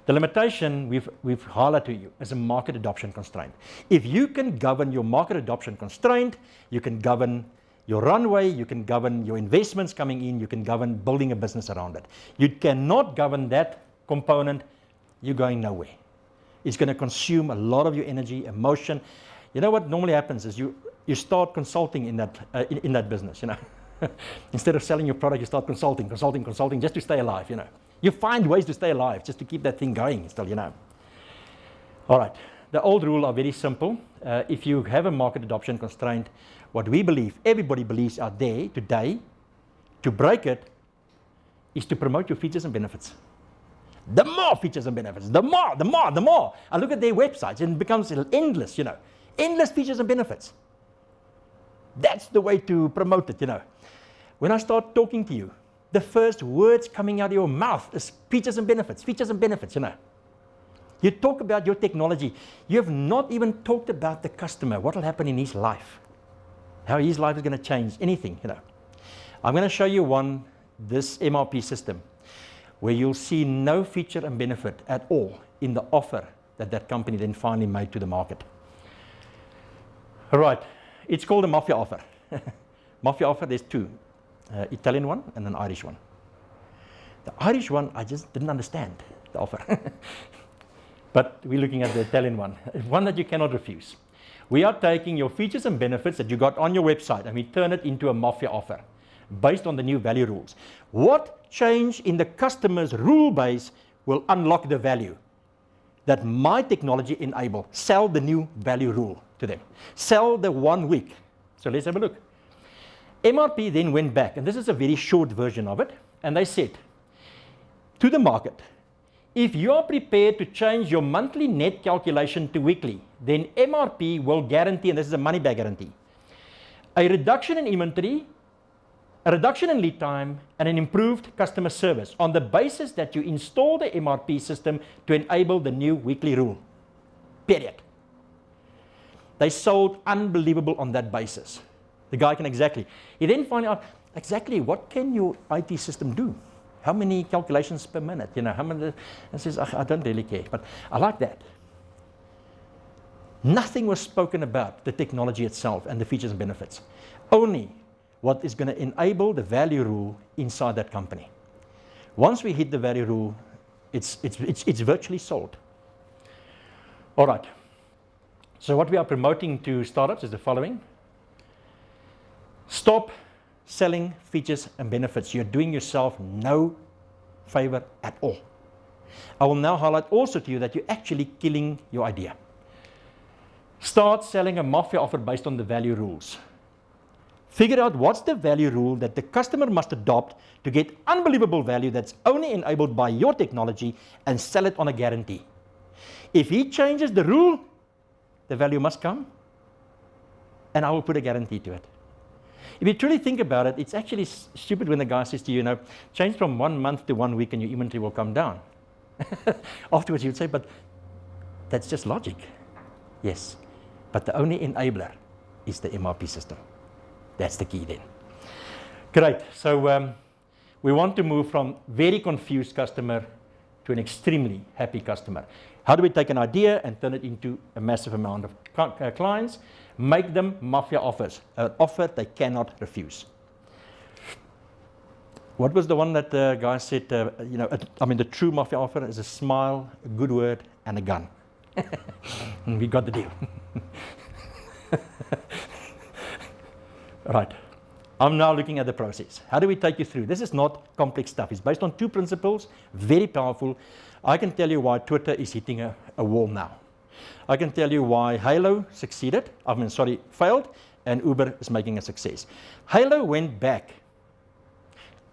Speaker 2: The limitation we've highlighted to you is a market adoption constraint. If you can govern your market adoption constraint, you can govern your runway, you can govern your investments coming in, you can govern building a business around it. You cannot govern that component, you're going nowhere. It's going to consume a lot of your energy, emotion. You know what normally happens is you start consulting in that business, Instead of selling your product, you start consulting just to stay alive, You find ways to stay alive, just to keep that thing going still, All right, the old rules are very simple. If you have a market adoption constraint, what we believe, everybody believes out there today, to break it, is to promote your features and benefits. The more features and benefits, the more. I look at their websites and it becomes endless, Endless features and benefits. That's the way to promote it, When I start talking to you, the first words coming out of your mouth is features and benefits, You talk about your technology. You have not even talked about the customer, what will happen in his life, how his life is going to change, anything, I'm going to show you this MRP system, where you'll see no feature and benefit at all in the offer that company then finally made to the market. All right, it's called a mafia offer. Mafia offer, there's two. Italian one and an Irish one. The Irish one, I just didn't understand the offer. But we're looking at the Italian one that you cannot refuse. We are taking your features and benefits that you got on your website and we turn it into a mafia offer based on the new value rules. What change in the customer's rule base will unlock the value that my technology enable? Sell the new value rule to them. Sell the 1 week. So let's have a look. MRP then went back, and this is a very short version of it, and they said to the market, if you are prepared to change your monthly net calculation to weekly, then MRP will guarantee, and this is a money back guarantee, a reduction in inventory, a reduction in lead time, and an improved customer service on the basis that you install the MRP system to enable the new weekly rule. Period. They sold unbelievable on that basis. The guy can he then find out exactly what can your IT system do? How many calculations per minute? You know, how many? And says, I don't really care, but I like that. Nothing was spoken about the technology itself and the features and benefits. Only what is going to enable the value rule inside that company. Once we hit the value rule, it's virtually sold. All right. So what we are promoting to startups is the following. Stop selling features and benefits. You're doing yourself no favor at all. I will now highlight also to you that you're actually killing your idea. Start selling a mafia offer based on the value rules. Figure out what's the value rule that the customer must adopt to get unbelievable value that's only enabled by your technology, and sell it on a guarantee. If he changes the rule, the value must come, and I will put a guarantee to it. If you truly think about it, it's actually stupid when the guy says to you, change from 1 month to 1 week and your inventory will come down. Afterwards you would say, but that's just logic. Yes, but the only enabler is the MRP system. That's the key then. Great, so we want to move from very confused customer to an extremely happy customer. How do we take an idea and turn it into a massive amount of clients? Make them mafia offers, an offer they cannot refuse. What was the one that the guy said, the true mafia offer is a smile, a good word, and a gun. And we got the deal. Right. I'm now looking at the process. How do we take you through? This is not complex stuff. It's based on 2 principles, very powerful. I can tell you why Twitter is hitting a wall now. I can tell you why Halo failed, and Uber is making a success. Halo went back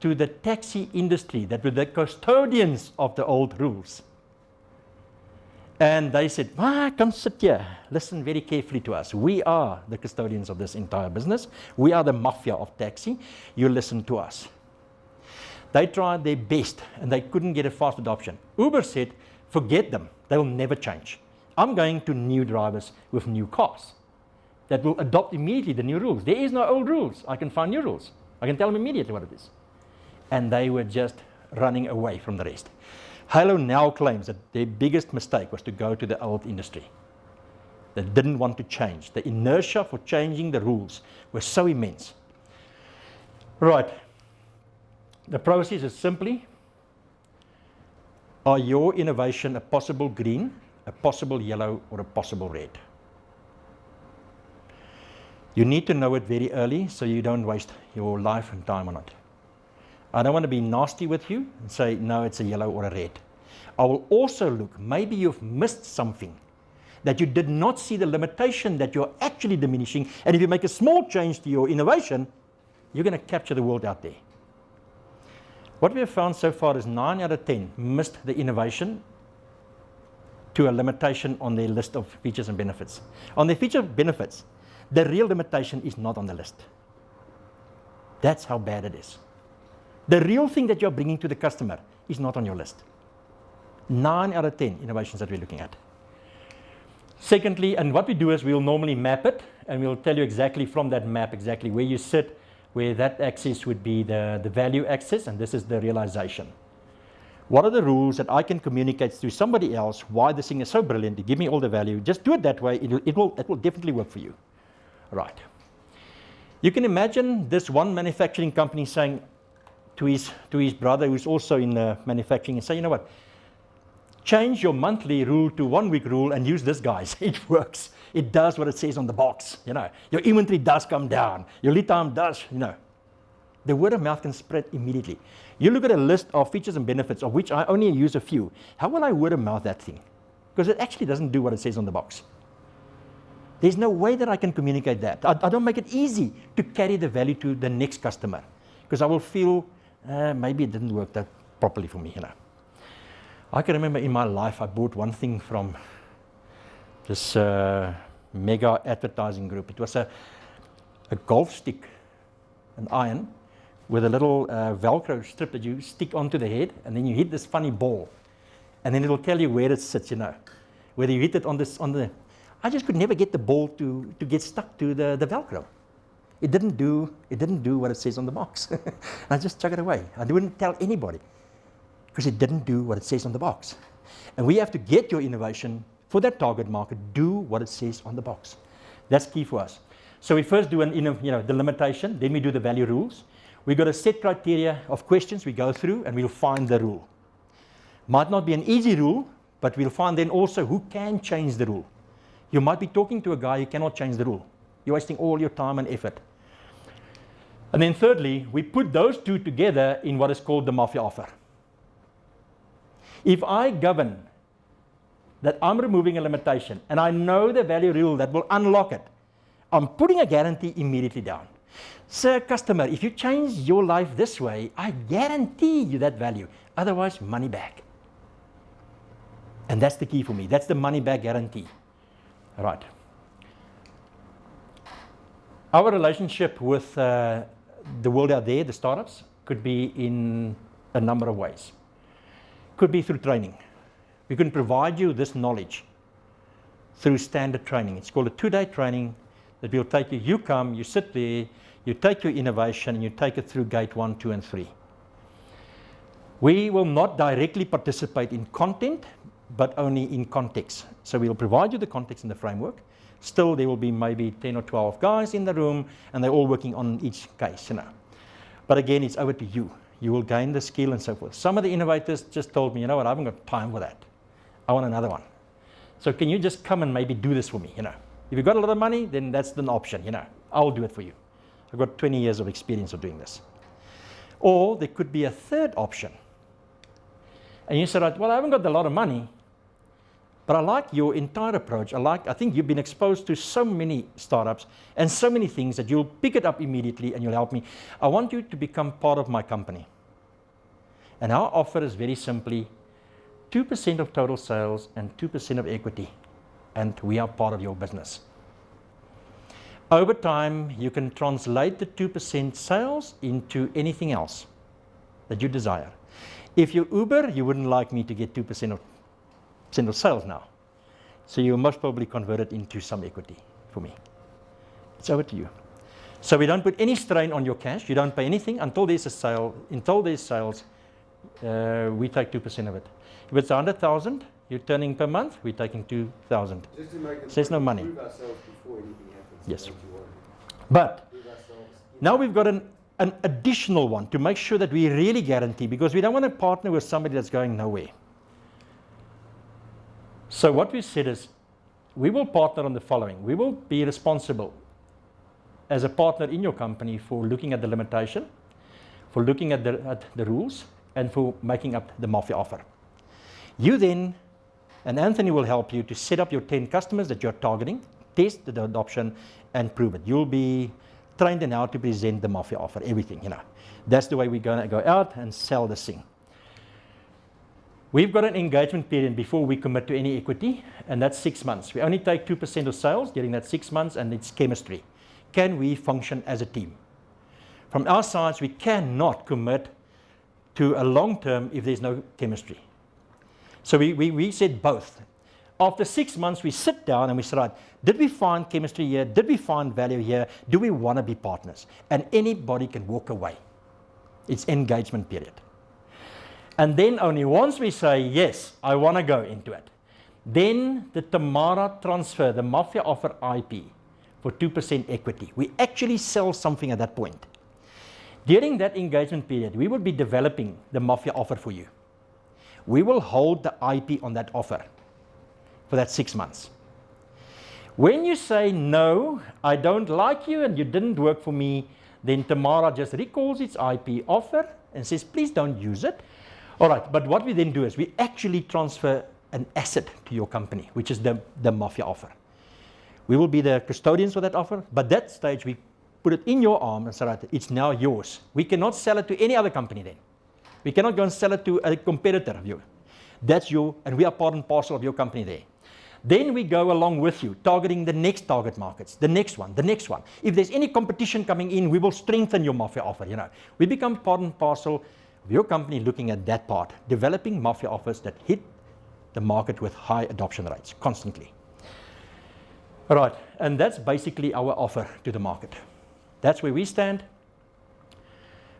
Speaker 2: to the taxi industry that were the custodians of the old rules. And they said, come sit here, listen very carefully to us. We are the custodians of this entire business. We are the mafia of taxi. You listen to us. They tried their best and they couldn't get a fast adoption. Uber said, forget them. They will never change. I'm going to new drivers with new cars that will adopt immediately the new rules. There is no old rules. I can find new rules. I can tell them immediately what it is. And they were just running away from the rest. Halo now claims that their biggest mistake was to go to the old industry. They didn't want to change. The inertia for changing the rules was so immense. Right. The process is simply, are your innovation a possible green, a possible yellow, or a possible red? You need to know it very early so you don't waste your life and time on it. I don't want to be nasty with you and say, no, it's a yellow or a red. I will also look, maybe you've missed something, that you did not see the limitation that you're actually diminishing, and if you make a small change to your innovation, you're going to capture the world out there. What we have found so far is 9 out of 10 missed the innovation to a limitation on their list of features and benefits. On their feature benefits, the real limitation is not on the list. That's how bad it is. The real thing that you're bringing to the customer is not on your list. 9 out of 10 innovations that we're looking at. Secondly, and what we do is we'll normally map it, and we'll tell you exactly from that map exactly where you sit, where that axis would be the value axis, and this is the realization. What are the rules that I can communicate to somebody else why this thing is so brilliant, to give me all the value? Just do it that way, it will definitely work for you. Right. You can imagine this one manufacturing company saying to his brother, who's also in manufacturing, and say, you know what, change your monthly rule to 1 week rule and use this, guys. It works. It does what it says on the box. Your inventory does come down. Your lead time does, The word of mouth can spread immediately. You look at a list of features and benefits, of which I only use a few. How will I word of mouth that thing? Because it actually doesn't do what it says on the box. There's no way that I can communicate that. I don't make it easy to carry the value to the next customer, because I will feel maybe it didn't work that properly for me. I can remember in my life I bought one thing from this mega advertising group. It was a golf stick, an iron, with a little Velcro strip that you stick onto the head, and then you hit this funny ball, and then it'll tell you where it sits, whether you hit it on the. I just could never get the ball to get stuck to the Velcro. It didn't do what it says on the box. I just chuck it away. I wouldn't tell anybody. because it didn't do what it says on the box. And we have to get your innovation for that target market, do what it says on the box. That's key for us. So we first do the limitation, then we do the value rules. We've got a set criteria of questions we go through, and we'll find the rule. Might not be an easy rule, but we'll find then also who can change the rule. You might be talking to a guy who cannot change the rule. You're wasting all your time and effort. And then thirdly, we put those two together in what is called the mafia offer. If I govern that I'm removing a limitation and I know the value rule that will unlock it, I'm putting a guarantee immediately down. Sir, customer, if you change your life this way, I guarantee you that value. Otherwise, money back. And that's the key for me. That's the money back guarantee. All right. Our relationship with the world out there, the startups, could be in a number of ways. Could be through training. We can provide you this knowledge through standard training. It's called a 2-day training that will take you. You come, you sit there, you take your innovation, and you take it through gate 1, 2, and 3. We will not directly participate in content, but only in context. So we will provide you the context and the framework. Still, there will be maybe 10 or 12 guys in the room, and they're all working on each case, But again, it's over to you. You will gain the skill and so forth. Some of the innovators just told me, you know what, I haven't got time for that. I want another one. So can you just come and maybe do this for me, If you've got a lot of money, then that's an option, I'll do it for you. I've got 20 years of experience of doing this. Or there could be a third option. And you said, well, I haven't got a lot of money, but I like your entire approach. I think you've been exposed to so many startups and so many things that you'll pick it up immediately and you'll help me. I want you to become part of my company. And our offer is very simply 2% of total sales and 2% of equity. And we are part of your business. Over time, you can translate the 2% sales into anything else that you desire. If you're Uber, you wouldn't like me to get 2% of sales now. So you most probably convert it into some equity for me. It's over to you. So we don't put any strain on your cash. You don't pay anything until there's a sale. Until there's sales, we take 2% of it. If it's 100,000, you're turning per month, we're taking 2,000.
Speaker 1: Just to make it
Speaker 2: So there's no money.
Speaker 1: prove ourselves before anything happens.
Speaker 2: Yes.
Speaker 1: Don't you worry.
Speaker 2: But
Speaker 1: Prove ourselves.
Speaker 2: now we've got an additional one to make sure that we really guarantee, because we don't want to partner with somebody that's going nowhere. So what we said is, we will partner on the following. We will be responsible as a partner in your company for looking at the limitation, for looking at the rules, and for making up the mafia offer. You then, and Anthony will help you to set up your 10 customers that you're targeting, test the adoption, and prove it. You'll be trained in how to present the mafia offer, everything, That's the way we're going to go out and sell this thing. We've got an engagement period before we commit to any equity, and that's 6 months. We only take 2% of sales during that 6 months, and it's chemistry. Can we function as a team? From our sides, we cannot commit to a long term if there's no chemistry. So we said both. After 6 months, we sit down and we say, right, did we find chemistry here? Did we find value here? Do we want to be partners? And anybody can walk away. It's engagement period. And then only once we say, yes, I want to go into it, then the Tmara transfer, the mafia offer IP for 2% equity. We actually sell something at that point. During that engagement period, we will be developing the mafia offer for you. We will hold the IP on that offer for that 6 months. When you say, no, I don't like you and you didn't work for me, then Tmara just recalls its IP offer and says, please don't use it. All right, but what we then do is we actually transfer an asset to your company, which is the mafia offer. We will be the custodians for that offer, but that stage we put it in your arm and say, right, it's now yours. We cannot sell it to any other company then. We cannot go and sell it to a competitor of you. That's your, and we are part and parcel of your company there. Then we go along with you, targeting the next target markets, the next one, the next one. If there's any competition coming in, we will strengthen your mafia offer, We become part and parcel of your company looking at that part, developing mafia offers that hit the market with high adoption rates constantly. All right, and that's basically our offer to the market. That's where we stand.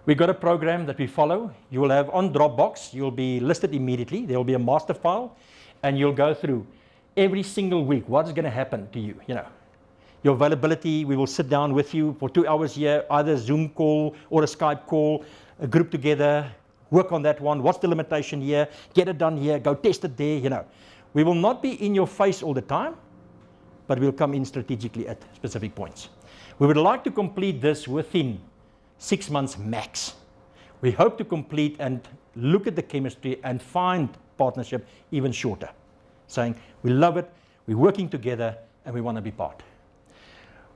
Speaker 2: We've got a program that we follow. You will have on Dropbox, you'll be listed immediately. There will be a master file, and you'll go through every single week what is going to happen to you, Your availability, we will sit down with you for 2 hours here, either a Zoom call or a Skype call, a group together, work on that one. What's the limitation here? Get it done here, go test it there, We will not be in your face all the time, but we'll come in strategically at specific points. We would like to complete this within 6 months max. We hope to complete and look at the chemistry and find partnership even shorter, saying we love it, we're working together, and we want to be part.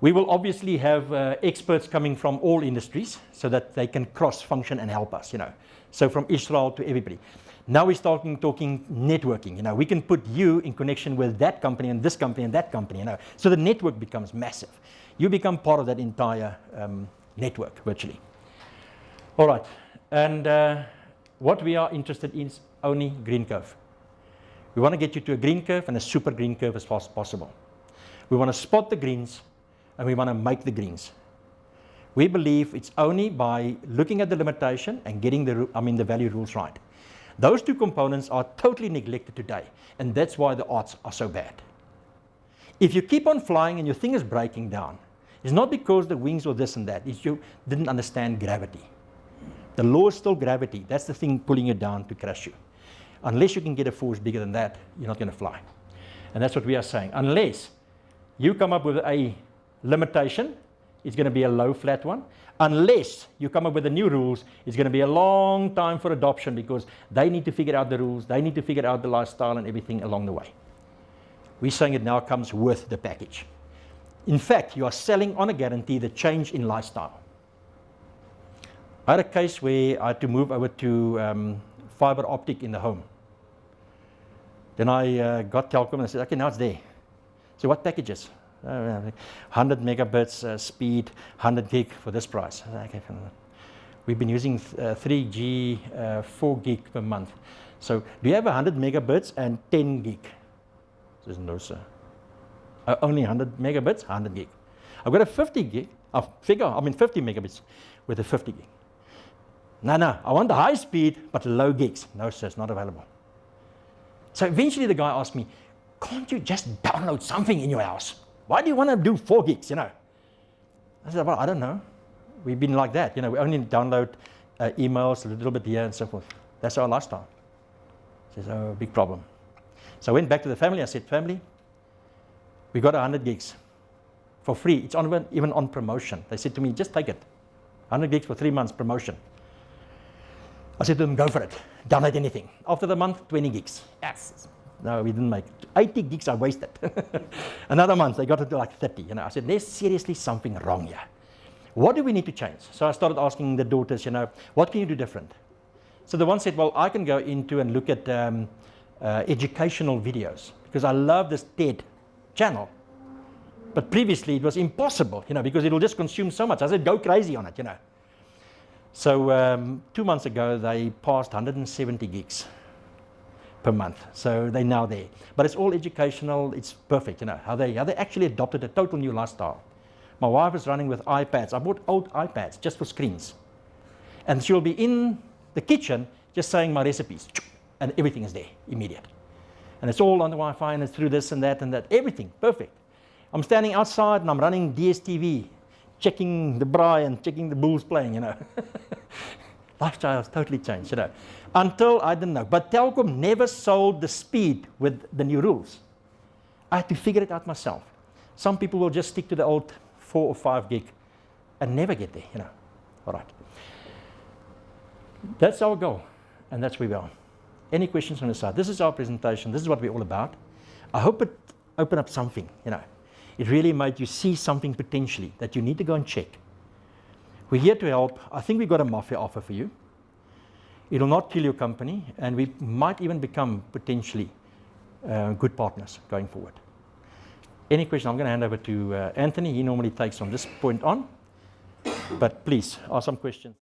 Speaker 2: We will obviously have experts coming from all industries so that they can cross-function and help us, So from Israel to everybody. Now we're talking networking, We can put you in connection with that company and this company and that company, So the network becomes massive. You become part of that entire network virtually. All right, and what we are interested in is only green curve. We want to get you to a green curve and a super green curve as fast as possible. We want to spot the greens and we want to make the greens. We believe it's only by looking at the limitation and getting the value rules right. Those two components are totally neglected today, and that's why the odds are so bad. If you keep on flying and your thing is breaking down, it's not because the wings or this and that, it's you didn't understand gravity. The law is still gravity. That's the thing pulling you down to crash you. Unless you can get a force bigger than that, you're not going to fly. And that's what we are saying. Unless you come up with a limitation, it's going to be a low flat one. Unless you come up with the new rules, it's going to be a long time for adoption because they need to figure out the rules, they need to figure out the lifestyle and everything along the way. We're saying it now comes with the package. In fact, you are selling on a guarantee the change in lifestyle. I had a case where I had to move over to fiber optic in the home. Then I got Telkom and I said, okay, now it's there. So what packages? 100 megabits speed, 100 gig for this price. Okay, we've been using 3G, 4 gig per month. So do you have 100 megabits and 10 gig? He says, no, sir. Only 100 megabits, 100 gig. I've got a 50 gig, 50 megabits with a 50 gig. No, I want the high speed, but low gigs. No, sir, it's not available. So eventually the guy asked me, can't you just download something in your house? Why do you want to do 4 gigs, I said, well, I don't know. We've been like that, we only download emails, a little bit here and so forth. That's our lifestyle. He says, oh, big problem. So I went back to the family, I said, family, we got 100 gigs for free. It's even on promotion. They said to me, just take it. 100 gigs for 3 months promotion. I said to them, go for it. Download anything. After the month, 20 gigs. Yes. No, we didn't make it. 80 gigs I wasted. Another month, they got it to like 30. I said, there's seriously something wrong here. What do we need to change? So I started asking the daughters, what can you do different? So the one said, well, I can go into and look at educational videos because I love this TED channel. But previously it was impossible, because it will just consume so much. I said, go crazy on it, So 2 months ago, they passed 170 gigs per month. So they're now there. But it's all educational. It's perfect, how they actually adopted a total new lifestyle. My wife is running with iPads. I bought old iPads just for screens. And she'll be in the kitchen just saying my recipes. And everything is there, immediate. And it's all on the Wi-Fi and it's through this and that, everything, perfect. I'm standing outside and I'm running DSTV, checking the braai and checking the Bulls playing, Lifestyle has totally changed, Until I didn't know. But Telkom never sold the speed with the new rules. I had to figure it out myself. Some people will just stick to the old 4 or 5 gig and never get there, All right. That's our goal, and that's where we are. Any questions on the side? This is our presentation. This is what we're all about. I hope it opened up something, It really made you see something potentially that you need to go and check. We're here to help. I think we've got a mafia offer for you. It will not kill your company, and we might even become potentially good partners going forward. Any questions? I'm going to hand over to Anthony. He normally takes from this point on. But please, ask some questions.